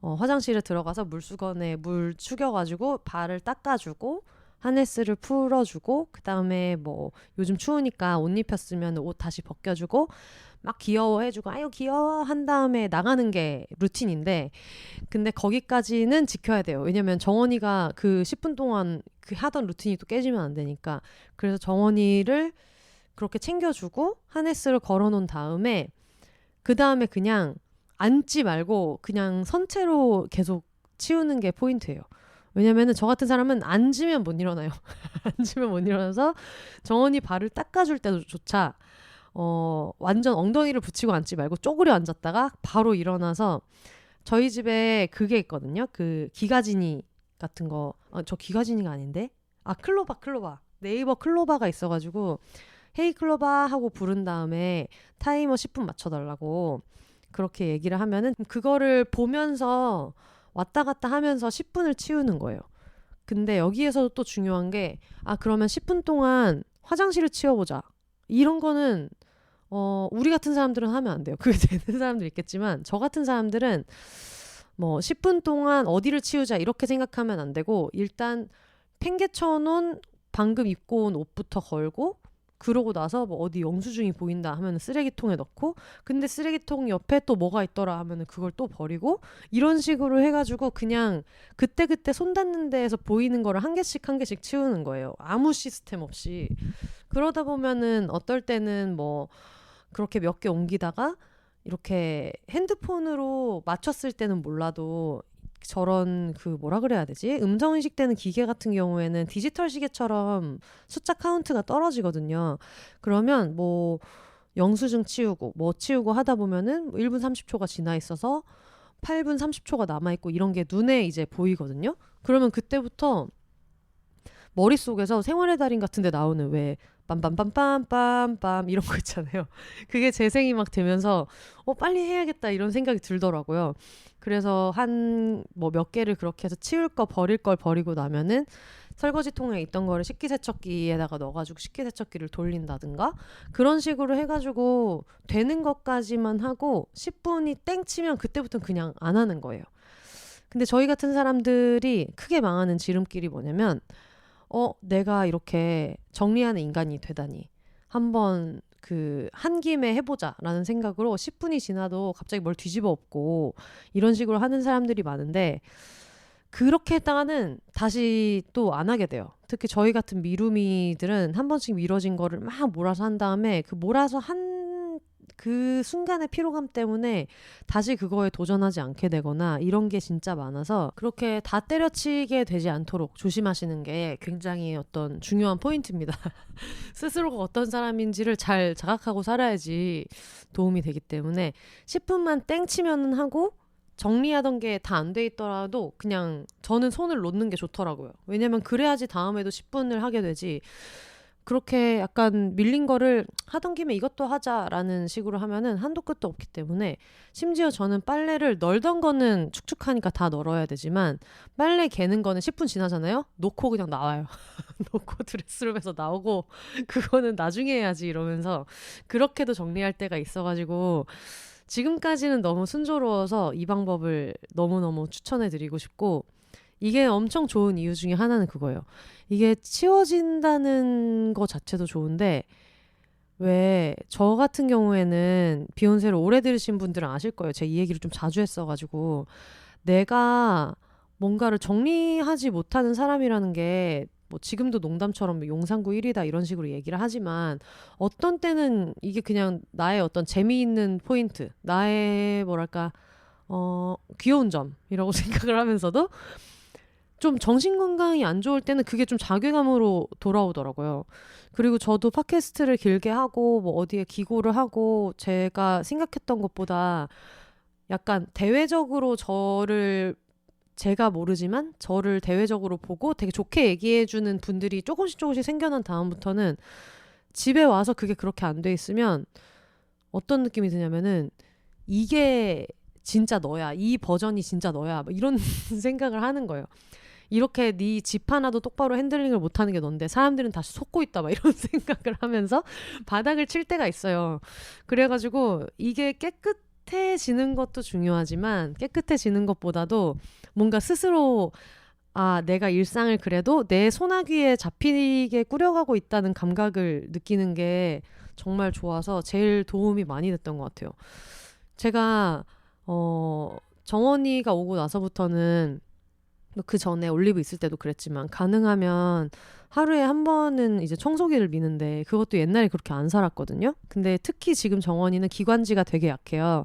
화장실에 들어가서 물수건에 물 축여가지고 발을 닦아주고 하네스를 풀어주고 그 다음에 뭐 요즘 추우니까 옷 입혔으면 옷 다시 벗겨주고 막 귀여워해주고 아유 귀여워 한 다음에 나가는 게 루틴인데 근데 거기까지는 지켜야 돼요. 왜냐면 정원이가 그 10분 동안 그 하던 루틴이 또 깨지면 안 되니까 그래서 정원이를 그렇게 챙겨주고 하네스를 걸어놓은 다음에 그 다음에 그냥 앉지 말고 그냥 선체로 계속 치우는 게 포인트예요. 왜냐면은 저 같은 사람은 앉으면 못 일어나요. 앉으면 못 일어나서 정원이 발을 닦아줄 때조차 완전 엉덩이를 붙이고 앉지 말고 쪼그려 앉았다가 바로 일어나서 저희 집에 그게 있거든요. 그 기가지니 같은 거. 저 기가지니가 아닌데? 클로바. 네이버 클로바가 있어가지고 헤이 클로바 하고 부른 다음에 타이머 10분 맞춰달라고 그렇게 얘기를 하면은 그거를 보면서 왔다 갔다 하면서 10분을 치우는 거예요. 근데 여기에서 또 중요한 게 그러면 10분 동안 화장실을 치워보자. 이런 거는 우리 같은 사람들은 하면 안 돼요. 그게 되는 사람들 있겠지만 저 같은 사람들은 뭐 10분 동안 어디를 치우자 이렇게 생각하면 안 되고 일단 팽개쳐놓은 방금 입고 온 옷부터 걸고 그러고 나서 뭐 어디 영수증이 보인다 하면 쓰레기통에 넣고 근데 쓰레기통 옆에 또 뭐가 있더라 하면 그걸 또 버리고 이런 식으로 해가지고 그냥 그때그때 손 닿는 데에서 보이는 거를 한 개씩 치우는 거예요. 아무 시스템 없이. 그러다 보면은 어떨 때는 뭐 그렇게 몇 개 옮기다가 이렇게 핸드폰으로 맞췄을 때는 몰라도 저런 그 뭐라 그래야 되지? 음성 인식되는 기계 같은 경우에는 디지털 시계처럼 숫자 카운트가 떨어지거든요. 그러면 뭐 영수증 치우고 뭐 치우고 하다 보면은 1분 30초가 지나 있어서 8분 30초가 남아 있고 이런 게 눈에 이제 보이거든요. 그러면 그때부터 머릿속에서 생활의 달인 같은 데 나오는 왜 빰빰빰빰빰빰 이런 거 있잖아요. 그게 재생이 막 되면서 빨리 해야겠다 이런 생각이 들더라고요. 그래서 한 뭐 몇 개를 그렇게 해서 치울 거 버릴 걸 버리고 나면은 설거지통에 있던 거를 식기세척기에다가 넣어가지고 식기세척기를 돌린다든가 그런 식으로 해가지고 되는 것까지만 하고 10분이 땡 치면 그때부터는 그냥 안 하는 거예요. 근데 저희 같은 사람들이 크게 망하는 지름길이 뭐냐면 내가 이렇게 정리하는 인간이 되다니 한번 한 김에 해보자라는 생각으로 10분이 지나도 갑자기 뭘 뒤집어 엎고 이런 식으로 하는 사람들이 많은데 그렇게 했다가는 다시 또 안 하게 돼요. 특히 저희 같은 미루미들은 한 번씩 미뤄진 거를 막 몰아서 한 다음에 그 몰아서 한 그 순간의 피로감 때문에 다시 그거에 도전하지 않게 되거나 이런 게 진짜 많아서 그렇게 다 때려치게 되지 않도록 조심하시는 게 굉장히 어떤 중요한 포인트입니다. 스스로가 어떤 사람인지를 잘 자각하고 살아야지 도움이 되기 때문에 10분만 땡 치면은 하고 정리하던 게 다 안 돼 있더라도 그냥 저는 손을 놓는 게 좋더라고요. 왜냐면 그래야지 다음에도 10분을 하게 되지 그렇게 약간 밀린 거를 하던 김에 이것도 하자라는 식으로 하면은 한도 끝도 없기 때문에 심지어 저는 빨래를 널던 거는 축축하니까 다 널어야 되지만 빨래 개는 거는 10분 지나잖아요? 놓고 그냥 나와요. 놓고 드레스룸에서 나오고 그거는 나중에 해야지 이러면서 그렇게도 정리할 때가 있어가지고 지금까지는 너무 순조로워서 이 방법을 너무너무 추천해드리고 싶고 이게 엄청 좋은 이유 중에 하나는 그거예요. 이게 치워진다는 거 자체도 좋은데 왜 저 같은 경우에는 비욘세를 오래 들으신 분들은 아실 거예요. 제가 이 얘기를 좀 자주 했어가지고 내가 뭔가를 정리하지 못하는 사람이라는 게 뭐 지금도 농담처럼 뭐 용산구 1위다 이런 식으로 얘기를 하지만 어떤 때는 이게 그냥 나의 어떤 재미있는 포인트, 나의 뭐랄까 귀여운 점이라고 생각을 하면서도 좀 정신건강이 안 좋을 때는 그게 좀 자괴감으로 돌아오더라고요. 그리고 저도 팟캐스트를 길게 하고 뭐 어디에 기고를 하고 제가 생각했던 것보다 약간 대외적으로 제가 모르지만 저를 대외적으로 보고 되게 좋게 얘기해주는 분들이 조금씩 조금씩 생겨난 다음부터는 집에 와서 그게 그렇게 안 돼 있으면 어떤 느낌이 드냐면은 이게 진짜 너야. 이 버전이 진짜 너야. 뭐 이런 생각을 하는 거예요. 이렇게 네 집 하나도 똑바로 핸들링을 못하는 게 넌데 사람들은 다시 속고 있다 막 이런 생각을 하면서 바닥을 칠 때가 있어요. 그래가지고 이게 깨끗해지는 것도 중요하지만 깨끗해지는 것보다도 뭔가 스스로 내가 일상을 그래도 내 소나기에 잡히게 꾸려가고 있다는 감각을 느끼는 게 정말 좋아서 제일 도움이 많이 됐던 것 같아요. 제가 정원이가 오고 나서부터는 그 전에 올리브 있을 때도 그랬지만 가능하면 하루에 한 번은 이제 청소기를 미는데 그것도 옛날에 그렇게 안 살았거든요. 근데 특히 지금 정원이는 기관지가 되게 약해요.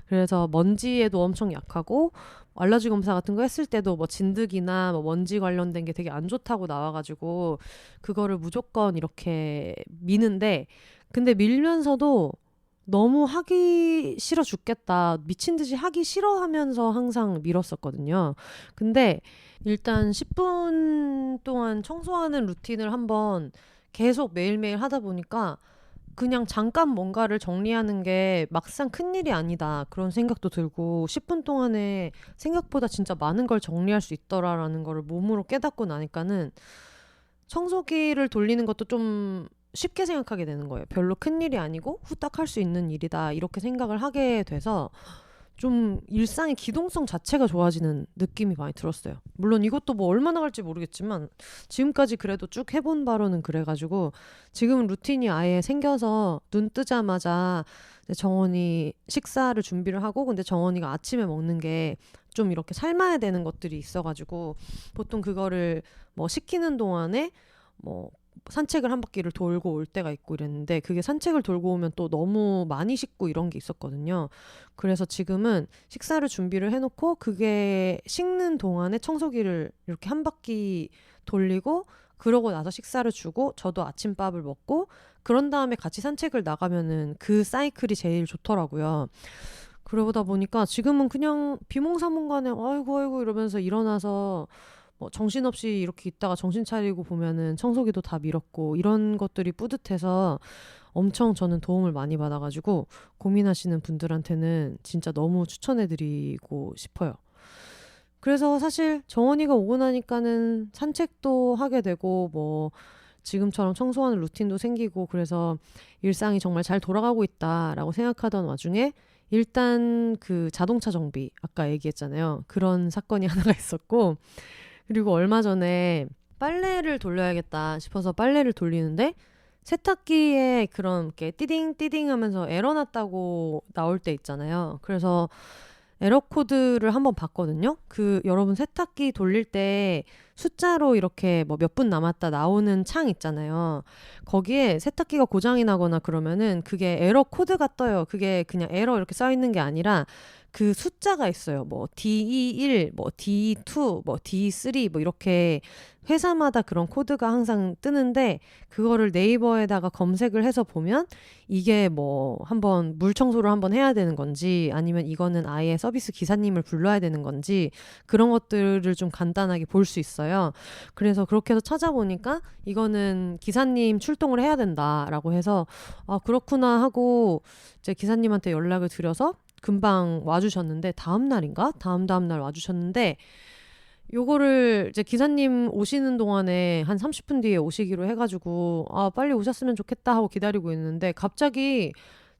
그래서 먼지에도 엄청 약하고 알러지 검사 같은 거 했을 때도 뭐 진드기나 뭐 먼지 관련된 게 되게 안 좋다고 나와가지고 그거를 무조건 이렇게 미는데 근데 밀면서도 너무 하기 싫어 죽겠다. 미친 듯이 하기 싫어하면서 항상 밀었었거든요. 근데 일단 10분 동안 청소하는 루틴을 한번 계속 매일매일 하다 보니까 그냥 잠깐 뭔가를 정리하는 게 막상 큰일이 아니다. 그런 생각도 들고 10분 동안에 생각보다 진짜 많은 걸 정리할 수 있더라라는 거를 몸으로 깨닫고 나니까는 청소기를 돌리는 것도 좀 쉽게 생각하게 되는 거예요. 별로 큰일이 아니고 후딱 할 수 있는 일이다. 이렇게 생각을 하게 돼서 좀 일상의 기동성 자체가 좋아지는 느낌이 많이 들었어요. 물론 이것도 뭐 얼마나 갈지 모르겠지만 지금까지 그래도 쭉 해본 바로는 그래가지고 지금은 루틴이 아예 생겨서 눈 뜨자마자 정원이 식사를 준비를 하고 근데 정원이가 아침에 먹는 게 좀 이렇게 삶아야 되는 것들이 있어가지고 보통 그거를 뭐 식히는 동안에 뭐 산책을 한 바퀴를 돌고 올 때가 있고 이랬는데 그게 산책을 돌고 오면 또 너무 많이 씻고 이런 게 있었거든요. 그래서 지금은 식사를 준비를 해놓고 그게 식는 동안에 청소기를 이렇게 한 바퀴 돌리고 그러고 나서 식사를 주고 저도 아침밥을 먹고 그런 다음에 같이 산책을 나가면은 그 사이클이 제일 좋더라고요. 그러다 보니까 지금은 그냥 비몽사몽간에 아이고 이러면서 일어나서 뭐 정신없이 이렇게 있다가 정신 차리고 보면은 청소기도 다 밀었고 이런 것들이 뿌듯해서 엄청 저는 도움을 많이 받아가지고 고민하시는 분들한테는 진짜 너무 추천해드리고 싶어요. 그래서 사실 정원이가 오고 나니까는 산책도 하게 되고 뭐 지금처럼 청소하는 루틴도 생기고 그래서 일상이 정말 잘 돌아가고 있다라고 생각하던 와중에 일단 그 자동차 정비 아까 얘기했잖아요. 그런 사건이 하나가 있었고 그리고 얼마 전에 빨래를 돌려야겠다 싶어서 빨래를 돌리는데 세탁기에 그런 게 띠딩 하면서 에러 났다고 나올 때 있잖아요. 그래서 에러 코드를 한번 봤거든요. 그 여러분 세탁기 돌릴 때 숫자로 이렇게 뭐 몇 분 남았다 나오는 창 있잖아요. 거기에 세탁기가 고장이 나거나 그러면은 그게 에러 코드가 떠요. 그게 그냥 에러 이렇게 써 있는 게 아니라 그 숫자가 있어요. 뭐 DE1, 뭐 D2, 뭐 D3 뭐 이렇게 회사마다 그런 코드가 항상 뜨는데 그거를 네이버에다가 검색을 해서 보면 이게 뭐 한번 물 청소를 한번 해야 되는 건지 아니면 이거는 아예 서비스 기사님을 불러야 되는 건지 그런 것들을 좀 간단하게 볼 수 있어요. 그래서 그렇게 해서 찾아보니까 이거는 기사님 출동을 해야 된다라고 해서 그렇구나 하고 이제 기사님한테 연락을 드려서 금방 와주셨는데 다음 날인가? 다음 날 와주셨는데 요거를 이제 기사님 오시는 동안에 한 30분 뒤에 오시기로 해가지고 빨리 오셨으면 좋겠다 하고 기다리고 있는데 갑자기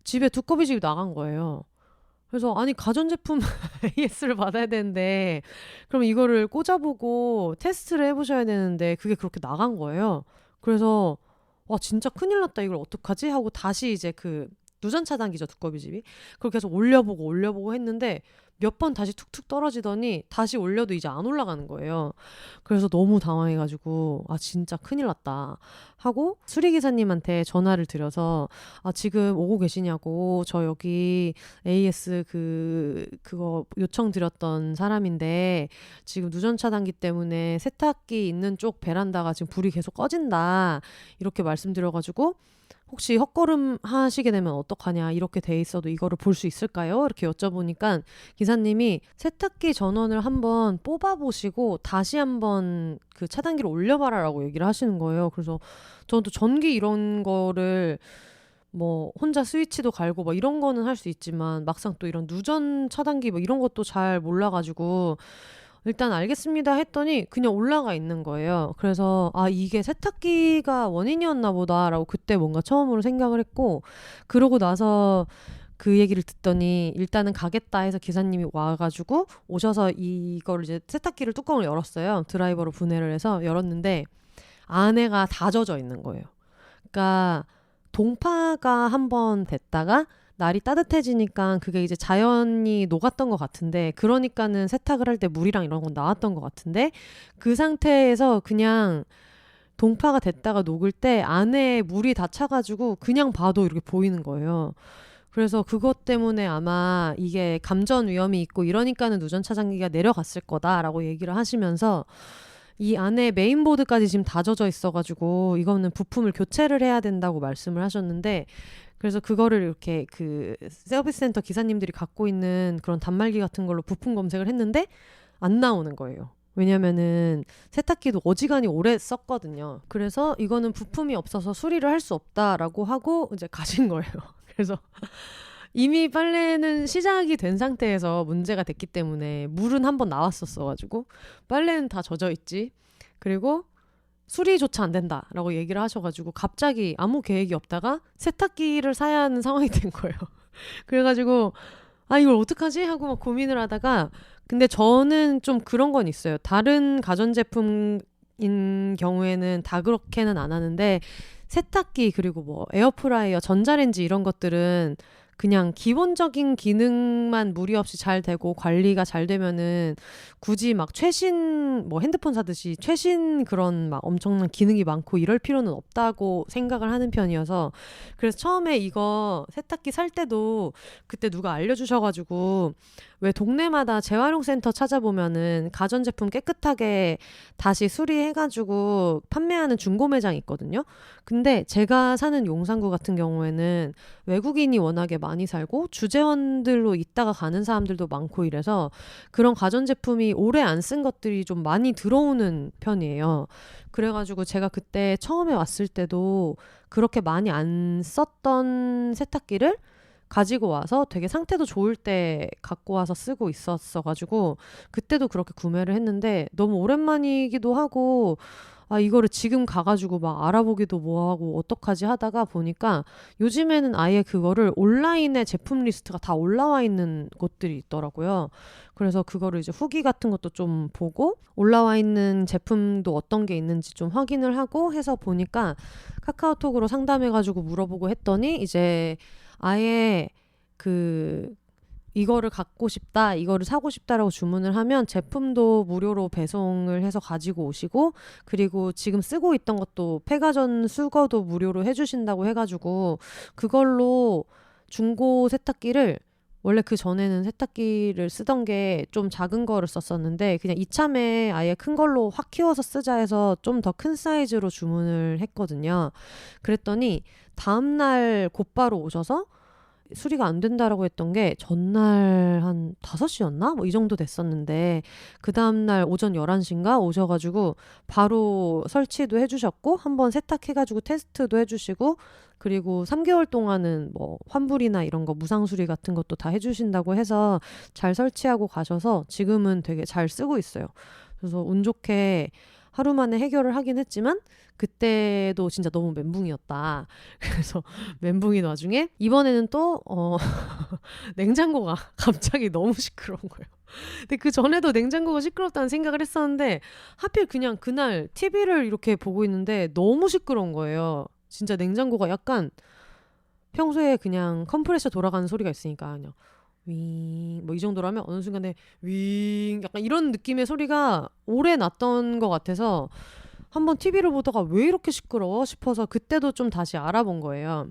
집에 두꺼비집이 나간 거예요. 그래서 아니 가전제품 AS를 받아야 되는데 그럼 이거를 꽂아보고 테스트를 해보셔야 되는데 그게 그렇게 나간 거예요. 그래서 와 진짜 큰일 났다 이걸 어떡하지 하고 다시 이제 그 누전 차단기죠 두꺼비집이 그걸 계속 올려보고 했는데 몇 번 다시 툭툭 떨어지더니 다시 올려도 이제 안 올라가는 거예요. 그래서 너무 당황해가지고 아 진짜 큰일 났다 하고 수리기사님한테 전화를 드려서 아 지금 오고 계시냐고, 저 여기 AS 그거 요청드렸던 사람인데 지금 누전 차단기 때문에 세탁기 있는 쪽 베란다가 지금 불이 계속 꺼진다 이렇게 말씀드려가지고 혹시 헛걸음 하시게 되면 어떡하냐, 이렇게 돼 있어도 이거를 볼 수 있을까요? 이렇게 여쭤보니까 기사님이 세탁기 전원을 한번 뽑아보시고 다시 한번 그 차단기를 올려봐라 라고 얘기를 하시는 거예요. 그래서 저는 또 전기 이런 거를 뭐 혼자 스위치도 갈고 뭐 이런 거는 할 수 있지만 막상 또 이런 누전 차단기 뭐 이런 것도 잘 몰라가지고 일단 알겠습니다 했더니 그냥 올라가 있는 거예요. 그래서 아 이게 세탁기가 원인이었나 보다라고 그때 뭔가 처음으로 생각을 했고, 그러고 나서 그 얘기를 듣더니 일단은 가겠다 해서 기사님이 와가지고 오셔서 이거를 이제 세탁기를 뚜껑을 열었어요. 드라이버로 분해를 해서 열었는데 안에가 다 젖어 있는 거예요. 그러니까 동파가 한번 됐다가 날이 따뜻해지니까 그게 이제 자연히 녹았던 것 같은데, 그러니까는 세탁을 할 때 물이랑 이런 건 나왔던 것 같은데 그 상태에서 그냥 동파가 됐다가 녹을 때 안에 물이 다 차가지고 그냥 봐도 이렇게 보이는 거예요. 그래서 그것 때문에 아마 이게 감전 위험이 있고 이러니까는 누전 차단기가 내려갔을 거다라고 얘기를 하시면서 이 안에 메인보드까지 지금 다 젖어 있어가지고 이거는 부품을 교체를 해야 된다고 말씀을 하셨는데, 그래서 그거를 이렇게 그 서비스 센터 기사님들이 갖고 있는 그런 단말기 같은 걸로 부품 검색을 했는데 안 나오는 거예요. 왜냐면은 세탁기도 어지간히 오래 썼거든요. 그래서 이거는 부품이 없어서 수리를 할 수 없다라고 하고 이제 가신 거예요. 그래서 이미 빨래는 시작이 된 상태에서 문제가 됐기 때문에 물은 한번 나왔었어가지고 빨래는 다 젖어 있지. 그리고 수리조차 안 된다라고 얘기를 하셔가지고 갑자기 아무 계획이 없다가 세탁기를 사야 하는 상황이 된 거예요. 그래가지고 아 이걸 어떡하지 하고 막 고민을 하다가, 근데 저는 좀 그런 건 있어요. 다른 가전제품인 경우에는 다 그렇게는 안 하는데 세탁기 그리고 뭐 에어프라이어, 전자레인지 이런 것들은 그냥 기본적인 기능만 무리 없이 잘 되고 관리가 잘 되면은 굳이 막 최신 뭐 핸드폰 사듯이 최신 그런 막 엄청난 기능이 많고 이럴 필요는 없다고 생각을 하는 편이어서, 그래서 처음에 이거 세탁기 살 때도 그때 누가 알려주셔가지고 왜 동네마다 재활용센터 찾아보면은 가전제품 깨끗하게 다시 수리해가지고 판매하는 중고 매장이 있거든요. 근데 제가 사는 용산구 같은 경우에는 외국인이 워낙에 많이 살고 주재원들로 있다가 가는 사람들도 많고 이래서 그런 가전제품이 오래 안 쓴 것들이 좀 많이 들어오는 편이에요. 그래가지고 제가 그때 처음에 왔을 때도 그렇게 많이 안 썼던 세탁기를 가지고 와서 되게 상태도 좋을 때 갖고 와서 쓰고 있었어가지고 그때도 그렇게 구매를 했는데 너무 오랜만이기도 하고 아 이거를 지금 가가지고 막 알아보기도 뭐하고 어떡하지 하다가 보니까 요즘에는 아예 그거를 온라인에 제품 리스트가 다 올라와 있는 곳들이 있더라고요. 그래서 그거를 이제 후기 같은 것도 좀 보고 올라와 있는 제품도 어떤 게 있는지 좀 확인을 하고 해서 보니까 카카오톡으로 상담해가지고 물어보고 했더니 이제 아예 그 이거를 갖고 싶다, 이거를 사고 싶다라고 주문을 하면 제품도 무료로 배송을 해서 가지고 오시고, 그리고 지금 쓰고 있던 것도 폐가전 수거도 무료로 해주신다고 해가지고 그걸로 중고 세탁기를, 원래 그 전에는 세탁기를 쓰던 게 좀 작은 거를 썼었는데 그냥 이참에 아예 큰 걸로 확 키워서 쓰자 해서 좀 더 큰 사이즈로 주문을 했거든요. 그랬더니 다음날 곧바로 오셔서 수리가 안 된다라고 했던 게 전날 한 5시였나? 뭐 이 정도 됐었는데 그 다음날 오전 11시인가 오셔가지고 바로 설치도 해주셨고 한번 세탁해가지고 테스트도 해주시고, 그리고 3개월 동안은 뭐 환불이나 이런 거 무상수리 같은 것도 다 해주신다고 해서 잘 설치하고 가셔서 지금은 되게 잘 쓰고 있어요. 그래서 운 좋게 하루 만에 해결을 하긴 했지만 그때도 진짜 너무 멘붕이었다. 그래서 멘붕인 와중에 이번에는 또 냉장고가 갑자기 너무 시끄러운 거예요. 근데 그 전에도 냉장고가 시끄럽다는 생각을 했었는데 하필 그냥 그날 TV를 이렇게 보고 있는데 너무 시끄러운 거예요. 진짜 냉장고가 약간 평소에 그냥 컴프레셔 돌아가는 소리가 있으니까 그냥 윙 뭐 이 정도로 하면 어느 순간에 윙 약간 이런 느낌의 소리가 오래 났던 것 같아서 한번 TV를 보다가 왜 이렇게 시끄러워 싶어서 그때도 좀 다시 알아본 거예요.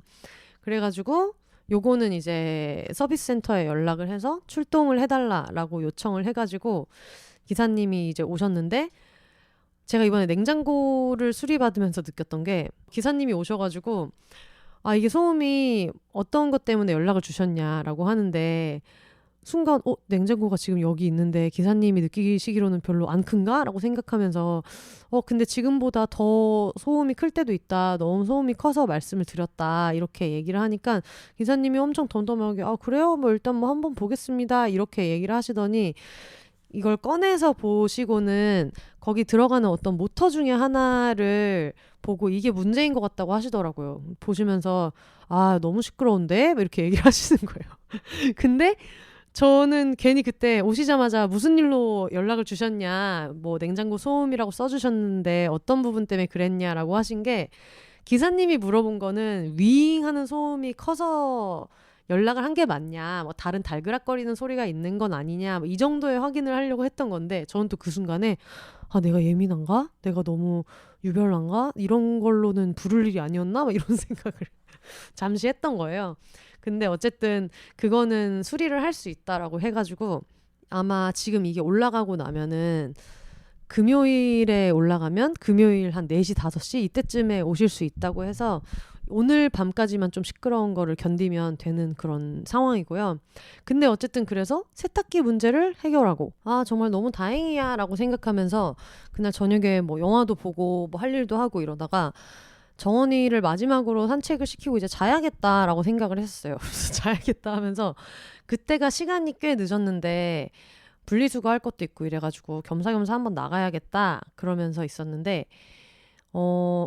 그래가지고 요거는 이제 서비스 센터에 연락을 해서 출동을 해달라라고 요청을 해가지고 기사님이 이제 오셨는데 제가 이번에 냉장고를 수리받으면서 느꼈던 게 기사님이 오셔가지고 아 이게 소음이 어떤 것 때문에 연락을 주셨냐라고 하는데 순간 냉장고가 지금 여기 있는데 기사님이 느끼시기로는 별로 안 큰가? 라고 생각하면서 근데 지금보다 더 소음이 클 때도 있다. 너무 소음이 커서 말씀을 드렸다. 이렇게 얘기를 하니까 기사님이 엄청 덤덤하게 아 그래요? 뭐 일단 뭐 한번 보겠습니다. 이렇게 얘기를 하시더니 이걸 꺼내서 보시고는 거기 들어가는 어떤 모터 중에 하나를 보고 이게 문제인 것 같다고 하시더라고요. 보시면서 아 너무 시끄러운데? 이렇게 얘기를 하시는 거예요. 근데 저는 괜히 그때 오시자마자 무슨 일로 연락을 주셨냐, 뭐 냉장고 소음이라고 써주셨는데 어떤 부분 때문에 그랬냐라고 하신 게 기사님이 물어본 거는 윙 하는 소음이 커서 연락을 한 게 맞냐, 뭐 다른 달그락거리는 소리가 있는 건 아니냐, 뭐 이 정도의 확인을 하려고 했던 건데 저는 또 그 순간에 아 내가 예민한가? 내가 너무 유별난가? 이런 걸로는 부를 일이 아니었나? 막 이런 생각을 잠시 했던 거예요. 근데 어쨌든 그거는 수리를 할 수 있다라고 해가지고 아마 지금 이게 올라가고 나면은 금요일에 올라가면 금요일 한 4시, 5시 이때쯤에 오실 수 있다고 해서 오늘 밤까지만 좀 시끄러운 거를 견디면 되는 그런 상황이고요. 근데 어쨌든 그래서 세탁기 문제를 해결하고 아 정말 너무 다행이야 라고 생각하면서 그날 저녁에 뭐 영화도 보고 뭐 할 일도 하고 이러다가 정원이를 마지막으로 산책을 시키고 이제 자야겠다라고 생각을 했어요. 그래서 자야겠다 하면서 그때가 시간이 꽤 늦었는데 분리수거 할 것도 있고 이래가지고 겸사겸사 한번 나가야겠다 그러면서 있었는데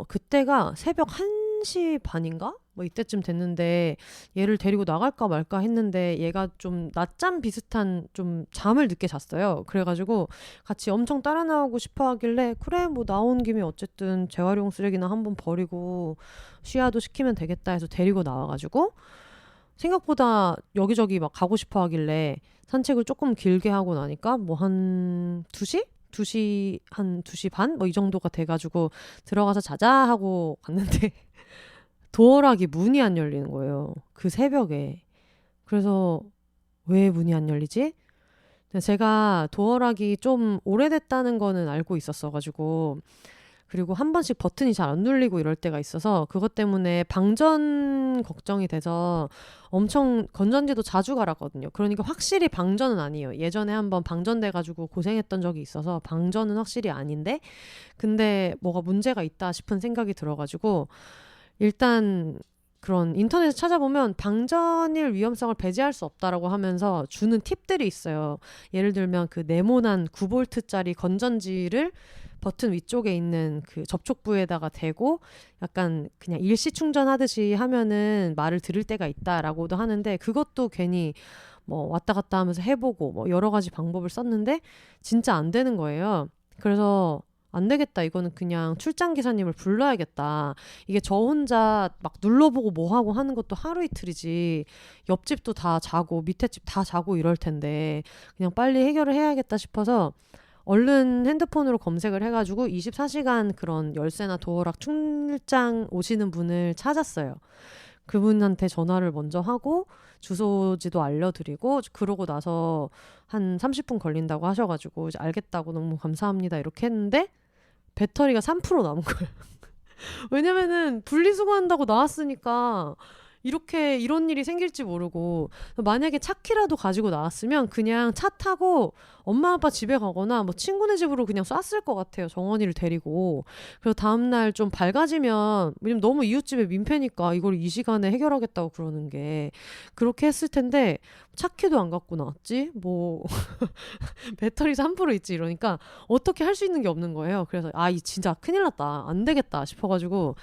그때가 새벽 1시 반인가? 뭐 이때쯤 됐는데 얘를 데리고 나갈까 말까 했는데 얘가 좀 낮잠 비슷한 좀 잠을 늦게 잤어요. 그래가지고 같이 엄청 따라 나오고 싶어 하길래 그래 뭐 나온 김에 어쨌든 재활용 쓰레기나 한번 버리고 쉬야도 시키면 되겠다 해서 데리고 나와가지고 생각보다 여기저기 막 가고 싶어 하길래 산책을 조금 길게 하고 나니까 뭐 한 2시? 2시 한 2시 반? 뭐 이 정도가 돼가지고 들어가서 자자 하고 갔는데 도어락이 문이 안 열리는 거예요. 그 새벽에. 그래서 왜 문이 안 열리지? 제가 도어락이 좀 오래됐다는 거는 알고 있었어가지고 그리고 한 번씩 버튼이 잘 안 눌리고 이럴 때가 있어서 그것 때문에 방전 걱정이 돼서 엄청 건전지도 자주 갈았거든요. 그러니까 확실히 방전은 아니에요. 예전에 한번 방전돼가지고 고생했던 적이 있어서 방전은 확실히 아닌데 근데 뭐가 문제가 있다 싶은 생각이 들어가지고 일단 그런 인터넷에 찾아보면 방전일 위험성을 배제할 수 없다라고 하면서 주는 팁들이 있어요. 예를 들면 그 네모난 9V짜리 건전지를 버튼 위쪽에 있는 그 접촉부에다가 대고 약간 그냥 일시 충전하듯이 하면은 말을 들을 때가 있다라고도 하는데 그것도 괜히 뭐 왔다 갔다 하면서 해보고 뭐 여러 가지 방법을 썼는데 진짜 안 되는 거예요. 그래서 안 되겠다. 이거는 그냥 출장 기사님을 불러야겠다. 이게 저 혼자 막 눌러보고 뭐 하고 하는 것도 하루 이틀이지. 옆집도 다 자고 밑에 집 다 자고 이럴 텐데 그냥 빨리 해결을 해야겠다 싶어서 얼른 핸드폰으로 검색을 해가지고 24시간 그런 열쇠나 도어락 출장 오시는 분을 찾았어요. 그분한테 전화를 먼저 하고 주소지도 알려드리고 그러고 나서 한 30분 걸린다고 하셔가지고 이제 알겠다고 너무 감사합니다 이렇게 했는데 배터리가 3% 남은 거예요. 왜냐면은 분리수거한다고 나왔으니까 이렇게 이런 일이 생길지 모르고 만약에 차키라도 가지고 나왔으면 그냥 차 타고 엄마 아빠 집에 가거나 뭐 친구네 집으로 그냥 쐈을 것 같아요. 정원이를 데리고. 그래서 다음날 좀 밝아지면 왜냐면 너무 이웃집에 민폐니까 이걸 이 시간에 해결하겠다고 그러는 게 그렇게 했을 텐데 차키도 안 갖고 나왔지 뭐 배터리 3% 있지 이러니까 어떻게 할 수 있는 게 없는 거예요. 그래서 이 진짜 큰일 났다 안 되겠다 싶어가지고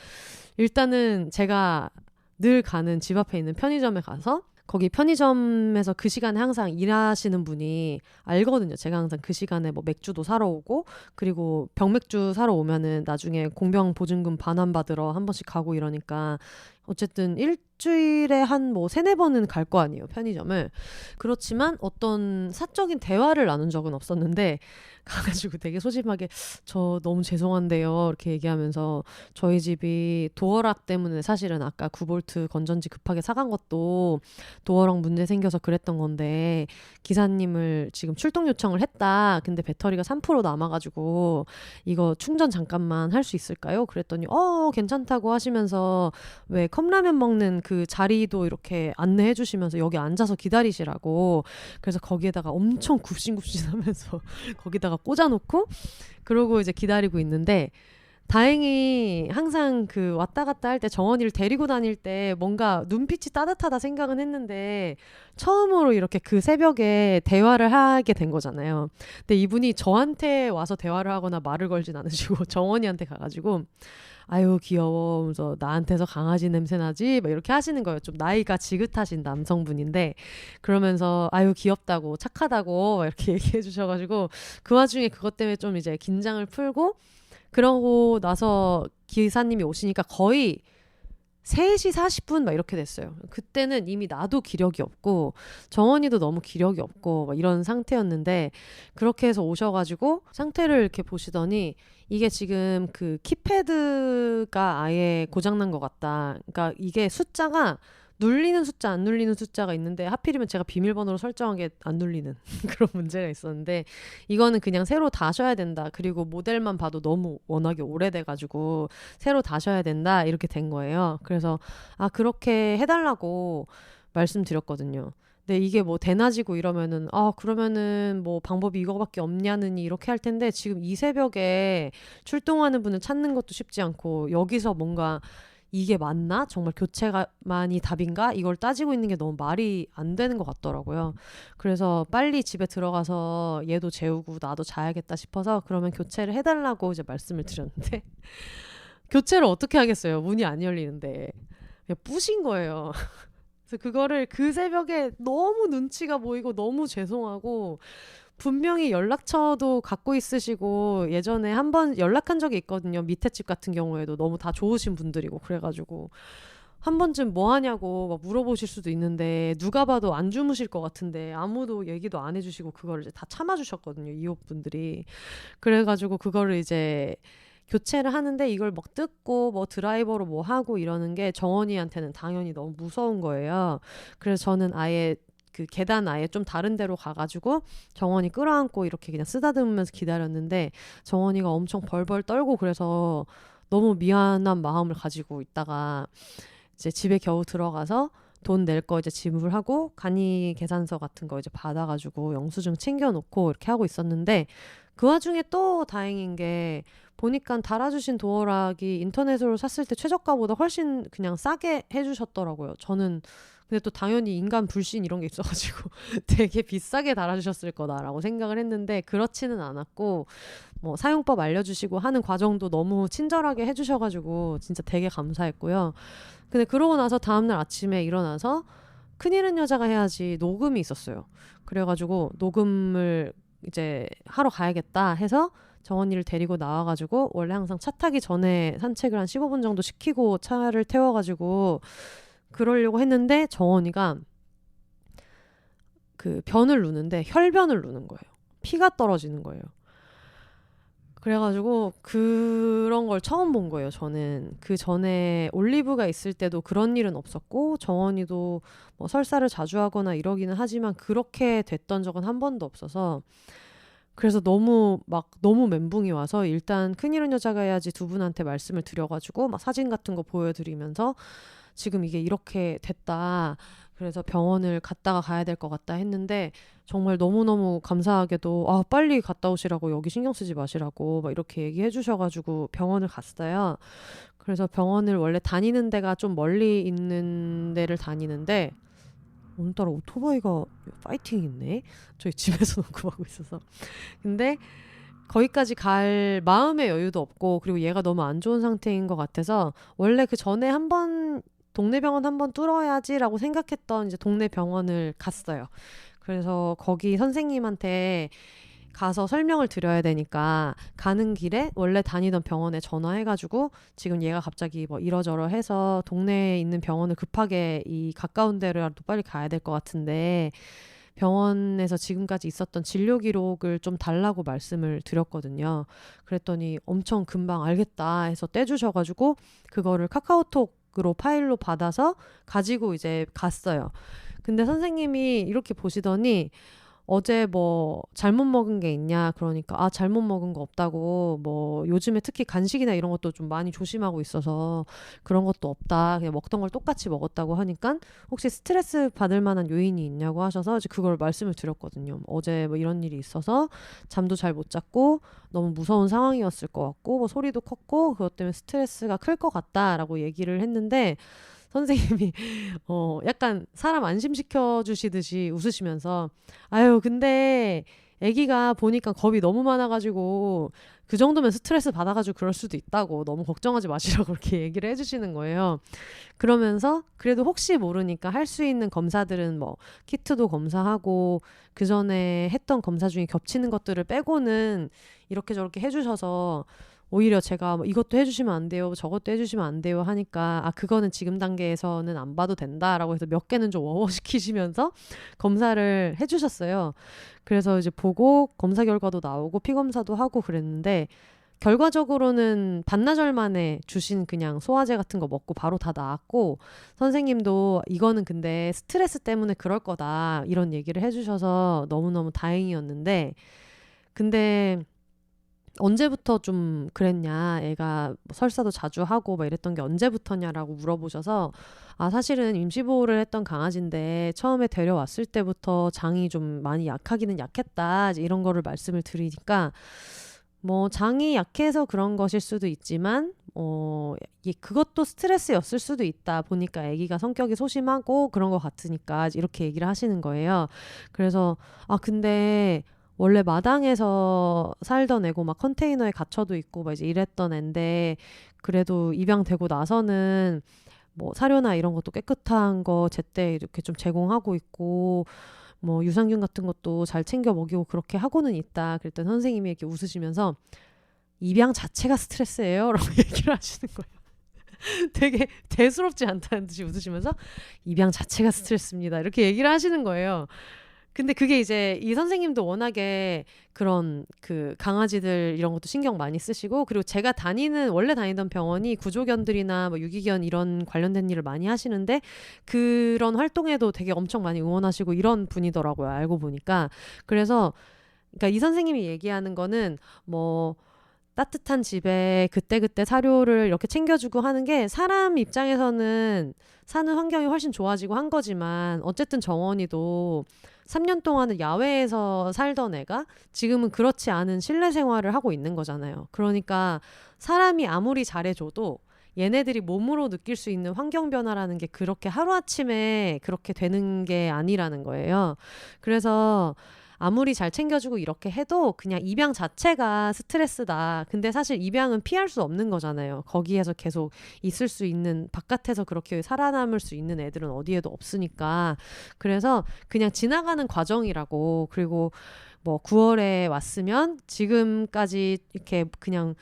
일단은 제가 늘 가는 집 앞에 있는 편의점에 가서 거기 편의점에서 그 시간에 항상 일하시는 분이 알거든요. 제가 항상 그 시간에 뭐 맥주도 사러 오고 그리고 병맥주 사러 오면은 나중에 공병 보증금 반환 받으러 한 번씩 가고 이러니까 어쨌든 일주일에 한 뭐 3-4번은 갈 거 아니에요, 편의점을. 그렇지만 어떤 사적인 대화를 나눈 적은 없었는데 가가지고 되게 소심하게 저 너무 죄송한데요 이렇게 얘기하면서 저희 집이 도어락 때문에 사실은 아까 9V 건전지 급하게 사간 것도 도어락 문제 생겨서 그랬던 건데 기사님을 지금 출동 요청을 했다. 근데 배터리가 3% 남아가지고 이거 충전 잠깐만 할 수 있을까요? 그랬더니 괜찮다고 하시면서 왜 컵라면 먹는 그 자리도 이렇게 안내해 주시면서 여기 앉아서 기다리시라고. 그래서 거기에다가 엄청 굽신굽신하면서 거기다가 꽂아놓고 그러고 이제 기다리고 있는데 다행히 항상 그 왔다 갔다 할 때 정원이를 데리고 다닐 때 뭔가 눈빛이 따뜻하다 생각은 했는데 처음으로 이렇게 그 새벽에 대화를 하게 된 거잖아요. 근데 이분이 저한테 와서 대화를 하거나 말을 걸진 않으시고 정원이한테 가가지고 아유 귀여워 그래서 나한테서 강아지 냄새 나지 막 이렇게 하시는 거예요. 좀 나이가 지긋하신 남성분인데 그러면서 아유 귀엽다고 착하다고 막 이렇게 얘기해 주셔가지고 그 와중에 그것 때문에 좀 이제 긴장을 풀고 그러고 나서 기사님이 오시니까 거의 3시 40분 막 이렇게 됐어요. 그때는 이미 나도 기력이 없고 정원이도 너무 기력이 없고 막 이런 상태였는데 그렇게 해서 오셔가지고 상태를 이렇게 보시더니 이게 지금 그 키패드가 아예 고장난 것 같다. 그러니까 이게 숫자가 눌리는 숫자 안 눌리는 숫자가 있는데 하필이면 제가 비밀번호로 설정한 게 안 눌리는 그런 문제가 있었는데 이거는 그냥 새로 다셔야 된다. 그리고 모델만 봐도 너무 워낙에 오래돼가지고 새로 다셔야 된다 이렇게 된 거예요. 그래서 그렇게 해달라고 말씀드렸거든요. 근데 이게 뭐 대낮이고 이러면은 그러면은 뭐 방법이 이거밖에 없냐느니 이렇게 할 텐데 지금 이 새벽에 출동하는 분을 찾는 것도 쉽지 않고 여기서 뭔가 이게 맞나? 정말 교체가만이 답인가? 이걸 따지고 있는 게 너무 말이 안 되는 것 같더라고요. 그래서 빨리 집에 들어가서 얘도 재우고 나도 자야겠다 싶어서 그러면 교체를 해달라고 이제 말씀을 드렸는데 교체를 어떻게 하겠어요? 문이 안 열리는데 그냥 부신 거예요. 그래서 그거를 그 새벽에 너무 눈치가 보이고 너무 죄송하고 분명히 연락처도 갖고 있으시고 예전에 한번 연락한 적이 있거든요. 밑에 집 같은 경우에도 너무 다 좋으신 분들이고 그래가지고 한 번쯤 뭐 하냐고 막 물어보실 수도 있는데 누가 봐도 안 주무실 것 같은데 아무도 얘기도 안 해주시고 그거를 이제 다 참아주셨거든요. 이웃분들이. 그래가지고 그거를 이제 교체를 하는데 이걸 막 뜯고 뭐 드라이버로 뭐 하고 이러는 게 정원이한테는 당연히 너무 무서운 거예요. 그래서 저는 아예 그 계단 아예 좀 다른 데로 가가지고 정원이 끌어안고 이렇게 그냥 쓰다듬으면서 기다렸는데 정원이가 엄청 벌벌 떨고 그래서 너무 미안한 마음을 가지고 있다가 이제 집에 겨우 들어가서 돈 낼 거 이제 지불하고 간이 계산서 같은 거 이제 받아가지고 영수증 챙겨놓고 이렇게 하고 있었는데 그 와중에 또 다행인 게 보니까 달아주신 도어락이 인터넷으로 샀을 때 최저가보다 훨씬 그냥 싸게 해주셨더라고요. 저는 근데 또 당연히 인간 불신 이런 게 있어가지고 되게 비싸게 달아주셨을 거다라고 생각을 했는데 그렇지는 않았고 뭐 사용법 알려주시고 하는 과정도 너무 친절하게 해주셔가지고 진짜 되게 감사했고요. 근데 그러고 나서 다음날 아침에 일어나서 큰일은 여자가 해야지 녹음이 있었어요. 그래가지고 녹음을 이제 하러 가야겠다 해서 정원이를 데리고 나와가지고 원래 항상 차 타기 전에 산책을 한 15분 정도 시키고 차를 태워가지고 그러려고 했는데 정원이가 그 변을 누는데 혈변을 누는 거예요. 피가 떨어지는 거예요. 그래가지고 그런 걸 처음 본 거예요. 저는 그 전에 올리브가 있을 때도 그런 일은 없었고 정원이도 뭐 설사를 자주 하거나 이러기는 하지만 그렇게 됐던 적은 한 번도 없어서 그래서 너무 멘붕이 와서 일단 큰일은 여자가 해야지 두 분한테 말씀을 드려가지고 막 사진 같은 거 보여드리면서 지금 이게 이렇게 됐다. 그래서 병원을 갔다가 가야 될 것 같다 했는데 정말 너무너무 감사하게도 빨리 갔다 오시라고 여기 신경 쓰지 마시라고 막 이렇게 얘기해 주셔가지고 병원을 갔어요. 그래서 병원을 원래 다니는 데가 좀 멀리 있는 데를 다니는데 오늘따라 오토바이가 파이팅 있네. 저희 집에서 녹음하고 있어서. 근데 거기까지 갈 마음의 여유도 없고 그리고 얘가 너무 안 좋은 상태인 것 같아서 원래 그 전에 한번 동네 병원 한번 뚫어야지라고 생각했던 이제 동네 병원을 갔어요. 그래서 거기 선생님한테 가서 설명을 드려야 되니까 가는 길에 원래 다니던 병원에 전화해가지고 지금 얘가 갑자기 뭐 이러저러 해서 동네에 있는 병원을 급하게 이 가까운 데라도 빨리 가야 될 것 같은데 병원에서 지금까지 있었던 진료 기록을 좀 달라고 말씀을 드렸거든요. 그랬더니 엄청 금방 알겠다 해서 떼주셔가지고 그거를 카카오톡으로 파일로 받아서 가지고 이제 갔어요. 근데 선생님이 이렇게 보시더니 어제 뭐 잘못 먹은 게 있냐 그러니까 잘못 먹은 거 없다고 뭐 요즘에 특히 간식이나 이런 것도 좀 많이 조심하고 있어서 그런 것도 없다 그냥 먹던 걸 똑같이 먹었다고 하니까 혹시 스트레스 받을 만한 요인이 있냐고 하셔서 이제 그걸 말씀을 드렸거든요. 어제 뭐 이런 일이 있어서 잠도 잘 못 잤고 너무 무서운 상황이었을 것 같고 뭐 소리도 컸고 그것 때문에 스트레스가 클 것 같다라고 얘기를 했는데 선생님이 약간 사람 안심시켜 주시듯이 웃으시면서 아유 근데 아기가 보니까 겁이 너무 많아가지고 그 정도면 스트레스 받아가지고 그럴 수도 있다고 너무 걱정하지 마시라고 그렇게 얘기를 해주시는 거예요. 그러면서 그래도 혹시 모르니까 할 수 있는 검사들은 뭐 키트도 검사하고 그 전에 했던 검사 중에 겹치는 것들을 빼고는 이렇게 저렇게 해주셔서 오히려 제가 뭐 이것도 해주시면 안 돼요, 저것도 해주시면 안 돼요 하니까 그거는 지금 단계에서는 안 봐도 된다라고 해서 몇 개는 좀 워워시키시면서 검사를 해주셨어요. 그래서 이제 보고 검사 결과도 나오고 피검사도 하고 그랬는데 결과적으로는 반나절 만에 주신 그냥 소화제 같은 거 먹고 바로 다 나았고 선생님도 이거는 근데 스트레스 때문에 그럴 거다 이런 얘기를 해주셔서 너무너무 다행이었는데 근데 언제부터 좀 그랬냐 애가 뭐 설사도 자주 하고 막 이랬던 게 언제부터냐라고 물어보셔서 사실은 임시보호를 했던 강아지인데 처음에 데려왔을 때부터 장이 좀 많이 약하기는 약했다 이런 거를 말씀을 드리니까 뭐 장이 약해서 그런 것일 수도 있지만 그것도 스트레스였을 수도 있다 보니까 아기가 성격이 소심하고 그런 것 같으니까 이렇게 얘기를 하시는 거예요. 그래서 근데 원래 마당에서 살던 애고 막 컨테이너에 갇혀도 있고 막 이제 이랬던 앤데 그래도 입양되고 나서는 뭐 사료나 이런 것도 깨끗한 거 제때 이렇게 좀 제공하고 있고 뭐 유산균 같은 것도 잘 챙겨 먹이고 그렇게 하고는 있다. 그랬더니 선생님이 이렇게 웃으시면서 입양 자체가 스트레스예요 라고 얘기를 하시는 거예요. 되게 대수롭지 않다는 듯이 웃으시면서 입양 자체가 스트레스입니다 이렇게 얘기를 하시는 거예요. 근데 그게 이제 이 선생님도 워낙에 그런 그 강아지들 이런 것도 신경 많이 쓰시고 그리고 제가 원래 다니던 병원이 구조견들이나 뭐 유기견 이런 관련된 일을 많이 하시는데 그런 활동에도 되게 엄청 많이 응원하시고 이런 분이더라고요. 알고 보니까. 그래서 그러니까 이 선생님이 얘기하는 거는 뭐 따뜻한 집에 그때그때 사료를 이렇게 챙겨주고 하는 게 사람 입장에서는 사는 환경이 훨씬 좋아지고 한 거지만 어쨌든 정원이도 3년 동안은 야외에서 살던 애가 지금은 그렇지 않은 실내 생활을 하고 있는 거잖아요. 그러니까 사람이 아무리 잘해줘도 얘네들이 몸으로 느낄 수 있는 환경 변화라는 게 그렇게 하루아침에 그렇게 되는 게 아니라는 거예요. 그래서 아무리 잘 챙겨주고 이렇게 해도 그냥 입양 자체가 스트레스다. 근데 사실 입양은 피할 수 없는 거잖아요. 거기에서 계속 있을 수 있는 바깥에서 그렇게 살아남을 수 있는 애들은 어디에도 없으니까. 그래서 그냥 지나가는 과정이라고. 그리고 뭐 9월에 왔으면 지금까지 이렇게 그냥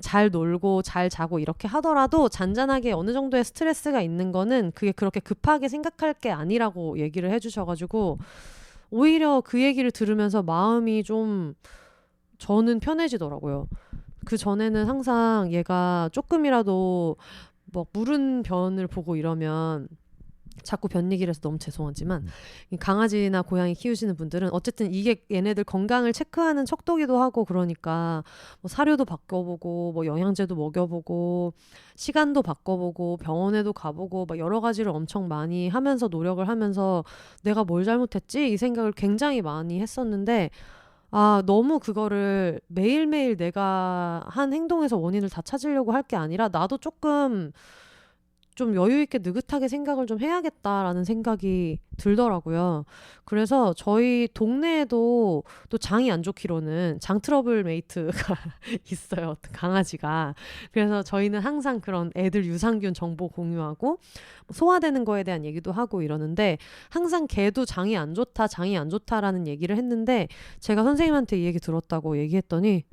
잘 놀고 잘 자고 이렇게 하더라도 잔잔하게 어느 정도의 스트레스가 있는 거는 그게 그렇게 급하게 생각할 게 아니라고 얘기를 해주셔가지고 오히려 그 얘기를 들으면서 마음이 좀 저는 편해지더라고요. 그 전에는 항상 얘가 조금이라도 뭐 무른 변을 보고 이러면 자꾸 변 얘기를 해서 너무 죄송하지만 강아지나 고양이 키우시는 분들은 어쨌든 이게 얘네들 건강을 체크하는 척도기도 하고 그러니까 뭐 사료도 바꿔보고 뭐 영양제도 먹여보고 시간도 바꿔보고 병원에도 가보고 막 여러 가지를 엄청 많이 하면서 노력을 하면서 내가 뭘 잘못했지? 이 생각을 굉장히 많이 했었는데 너무 그거를 매일매일 내가 한 행동에서 원인을 다 찾으려고 할 게 아니라 나도 조금 좀 여유 있게 느긋하게 생각을 좀 해야겠다라는 생각이 들더라고요. 그래서 저희 동네에도 또 장이 안 좋기로는 장 트러블 메이트가 있어요. 어떤 강아지가. 그래서 저희는 항상 그런 애들 유산균 정보 공유하고 소화되는 거에 대한 얘기도 하고 이러는데 항상 걔도 장이 안 좋다, 장이 안 좋다라는 얘기를 했는데 제가 선생님한테 이 얘기 들었다고 얘기했더니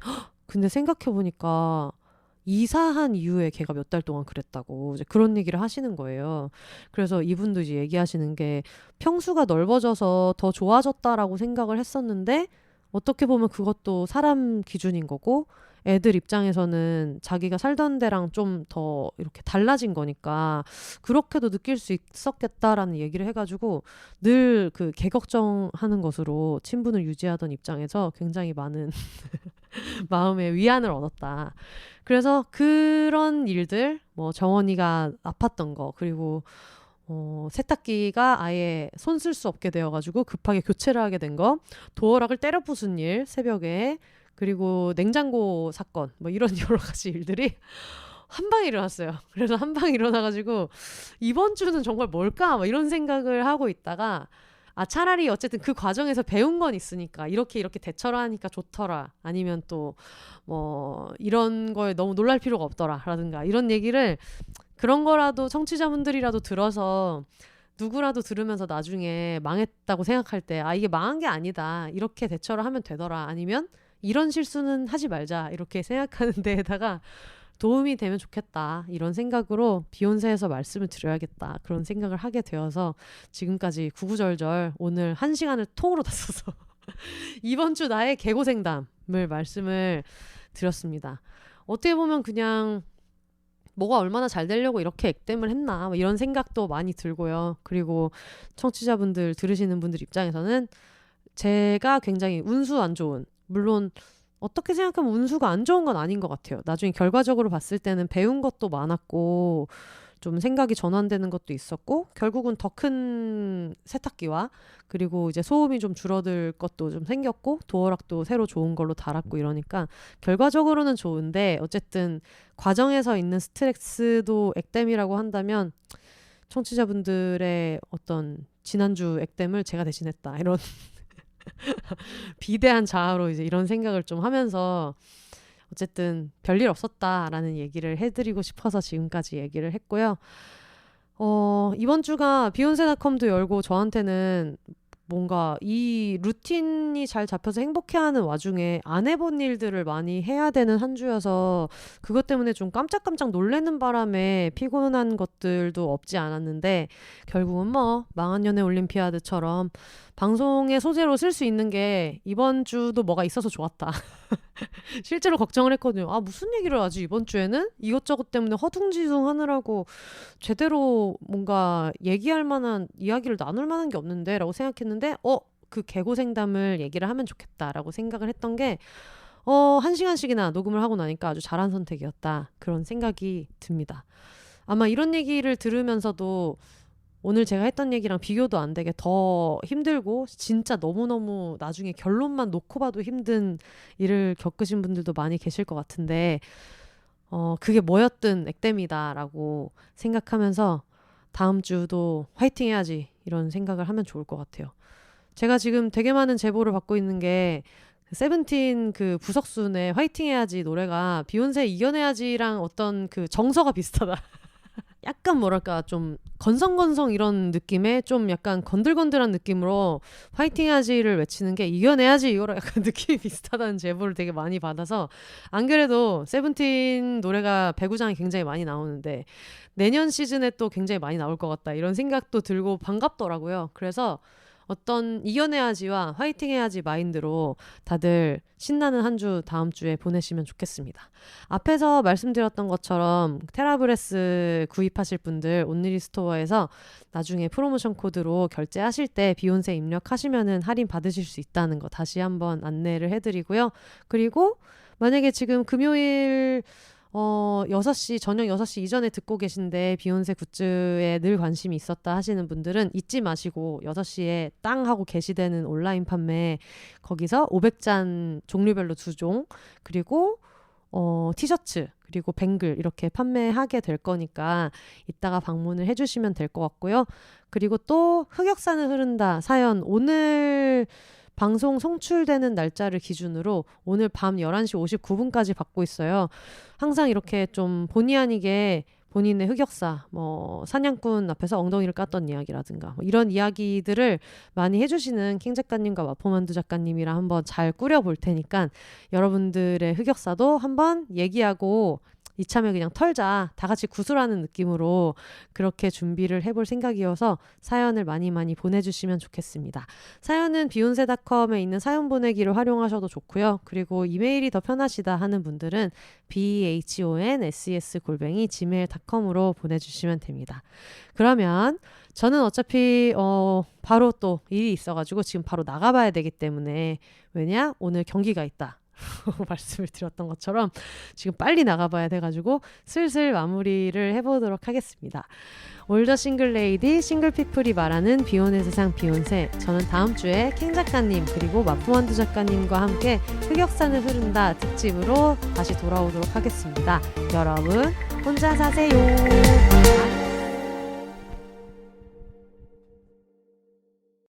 근데 생각해보니까 이사한 이후에 걔가 몇 달 동안 그랬다고 이제 그런 얘기를 하시는 거예요. 그래서 이분도 이제 얘기하시는 게 평수가 넓어져서 더 좋아졌다라고 생각을 했었는데 어떻게 보면 그것도 사람 기준인 거고 애들 입장에서는 자기가 살던 데랑 좀 더 이렇게 달라진 거니까 그렇게도 느낄 수 있었겠다라는 얘기를 해가지고 늘 그 개 걱정하는 것으로 친분을 유지하던 입장에서 굉장히 많은 마음의 위안을 얻었다. 그래서 그런 일들, 뭐 정원이가 아팠던 거, 그리고 세탁기가 아예 손 쓸 수 없게 되어가지고 급하게 교체를 하게 된 거, 도어락을 때려 부순 일, 새벽에, 그리고 냉장고 사건, 뭐 이런 여러 가지 일들이 한 방에 일어났어요. 그래서 한 방에 일어나가지고 이번 주는 정말 뭘까? 막 이런 생각을 하고 있다가 차라리 어쨌든 그 과정에서 배운 건 있으니까 이렇게 대처를 하니까 좋더라. 아니면 또 뭐 이런 거에 너무 놀랄 필요가 없더라. 라든가 이런 얘기를 그런 거라도 청취자분들이라도 들어서 누구라도 들으면서 나중에 망했다고 생각할 때 이게 망한 게 아니다. 이렇게 대처를 하면 되더라. 아니면 이런 실수는 하지 말자. 이렇게 생각하는 데에다가 도움이 되면 좋겠다. 이런 생각으로 비욘세에서 말씀을 드려야겠다. 그런 생각을 하게 되어서 지금까지 구구절절 오늘 1시간을 통으로 다 써서 이번 주 나의 개고생담을 말씀을 드렸습니다. 어떻게 보면 그냥 뭐가 얼마나 잘 되려고 이렇게 액땜을 했나 이런 생각도 많이 들고요. 그리고 청취자분들 들으시는 분들 입장에서는 제가 굉장히 운수 안 좋은, 물론 어떻게 생각하면 운수가 안 좋은 건 아닌 것 같아요. 나중에 결과적으로 봤을 때는 배운 것도 많았고 좀 생각이 전환되는 것도 있었고 결국은 더 큰 세탁기와 그리고 이제 소음이 좀 줄어들 것도 좀 생겼고 도어락도 새로 좋은 걸로 달았고 이러니까 결과적으로는 좋은데 어쨌든 과정에서 있는 스트레스도 액땜이라고 한다면 청취자분들의 어떤 지난주 액땜을 제가 대신했다 이런 비대한 자아로 이제 이런 생각을 좀 하면서 어쨌든 별일 없었다라는 얘기를 해드리고 싶어서 지금까지 얘기를 했고요. 이번 주가 비욘세닷컴도 열고 저한테는 뭔가 이 루틴이 잘 잡혀서 행복해하는 와중에 안 해본 일들을 많이 해야 되는 한 주여서 그것 때문에 좀 깜짝깜짝 놀라는 바람에 피곤한 것들도 없지 않았는데 결국은 뭐 망한 연애 올림피아드처럼 방송의 소재로 쓸 수 있는 게 이번 주도 뭐가 있어서 좋았다. 실제로 걱정을 했거든요. 무슨 얘기를 하지 이번 주에는? 이것저것 때문에 허둥지둥 하느라고 제대로 뭔가 얘기할 만한 이야기를 나눌 만한 게 없는데 라고 생각했는데 그 개고생담을 얘기를 하면 좋겠다라고 생각을 했던 게 1시간씩이나 녹음을 하고 나니까 아주 잘한 선택이었다. 그런 생각이 듭니다. 아마 이런 얘기를 들으면서도 오늘 제가 했던 얘기랑 비교도 안 되게 더 힘들고 진짜 너무너무 나중에 결론만 놓고 봐도 힘든 일을 겪으신 분들도 많이 계실 것 같은데 그게 뭐였든 액땜이다라고 생각하면서 다음 주도 화이팅 해야지 이런 생각을 하면 좋을 것 같아요. 제가 지금 되게 많은 제보를 받고 있는 게 세븐틴 그 부석순의 화이팅 해야지 노래가 비욘세 이겨내야지랑 어떤 그 정서가 비슷하다. 약간 뭐랄까 좀 건성건성 이런 느낌의 좀 약간 건들건들한 느낌으로 화이팅 해야지를 외치는 게 이겨내야지 이거랑 약간 느낌이 비슷하다는 제보를 되게 많이 받아서 안 그래도 세븐틴 노래가 배구장에 굉장히 많이 나오는데 내년 시즌에 또 굉장히 많이 나올 것 같다 이런 생각도 들고 반갑더라고요. 그래서 어떤 이겨내야지와 화이팅 해야지 마인드로 다들 신나는 한 주 다음 주에 보내시면 좋겠습니다. 앞에서 말씀드렸던 것처럼 테라브레스 구입하실 분들 온리리 스토어에서 나중에 프로모션 코드로 결제하실 때 비욘세 입력하시면은 할인 받으실 수 있다는 거 다시 한번 안내를 해드리고요. 그리고 만약에 지금 금요일 6시, 저녁 6시 이전에 듣고 계신데 비욘세 굿즈에 늘 관심이 있었다 하시는 분들은 잊지 마시고 6시에 땅 하고 게시되는 온라인 판매 거기서 500잔 종류별로 2종 그리고 티셔츠 그리고 뱅글 이렇게 판매하게 될 거니까 이따가 방문을 해주시면 될 것 같고요. 그리고 또 흑역사는 흐른다 사연 오늘 방송 송출되는 날짜를 기준으로 오늘 밤 11시 59분까지 받고 있어요. 항상 이렇게 좀 본의 아니게 본인의 흑역사, 뭐 사냥꾼 앞에서 엉덩이를 깠던 이야기라든가 뭐 이런 이야기들을 많이 해주시는 킹 작가님과 마포만두 작가님이랑 한번 잘 꾸려볼 테니까 여러분들의 흑역사도 한번 얘기하고 이참에 그냥 털자 다 같이 구슬하는 느낌으로 그렇게 준비를 해볼 생각이어서 사연을 많이 보내주시면 좋겠습니다. 사연은 비욘세닷컴에 있는 사연 보내기를 활용하셔도 좋고요. 그리고 이메일이 더 편하시다 하는 분들은 behonses@gmail.com으로 보내주시면 됩니다. 그러면 저는 어차피 바로 또 일이 있어가지고 지금 바로 나가봐야 되기 때문에 왜냐? 오늘 경기가 있다. 말씀을 드렸던 것처럼 지금 빨리 나가봐야 돼가지고 슬슬 마무리를 해보도록 하겠습니다. 올더 싱글레이디 싱글피플이 말하는 비혼의 세상 비욘세 저는 다음 주에 킹 작가님 그리고 마포만두 작가님과 함께 흑역사는 흐른다 특집으로 다시 돌아오도록 하겠습니다. 여러분 혼자 사세요.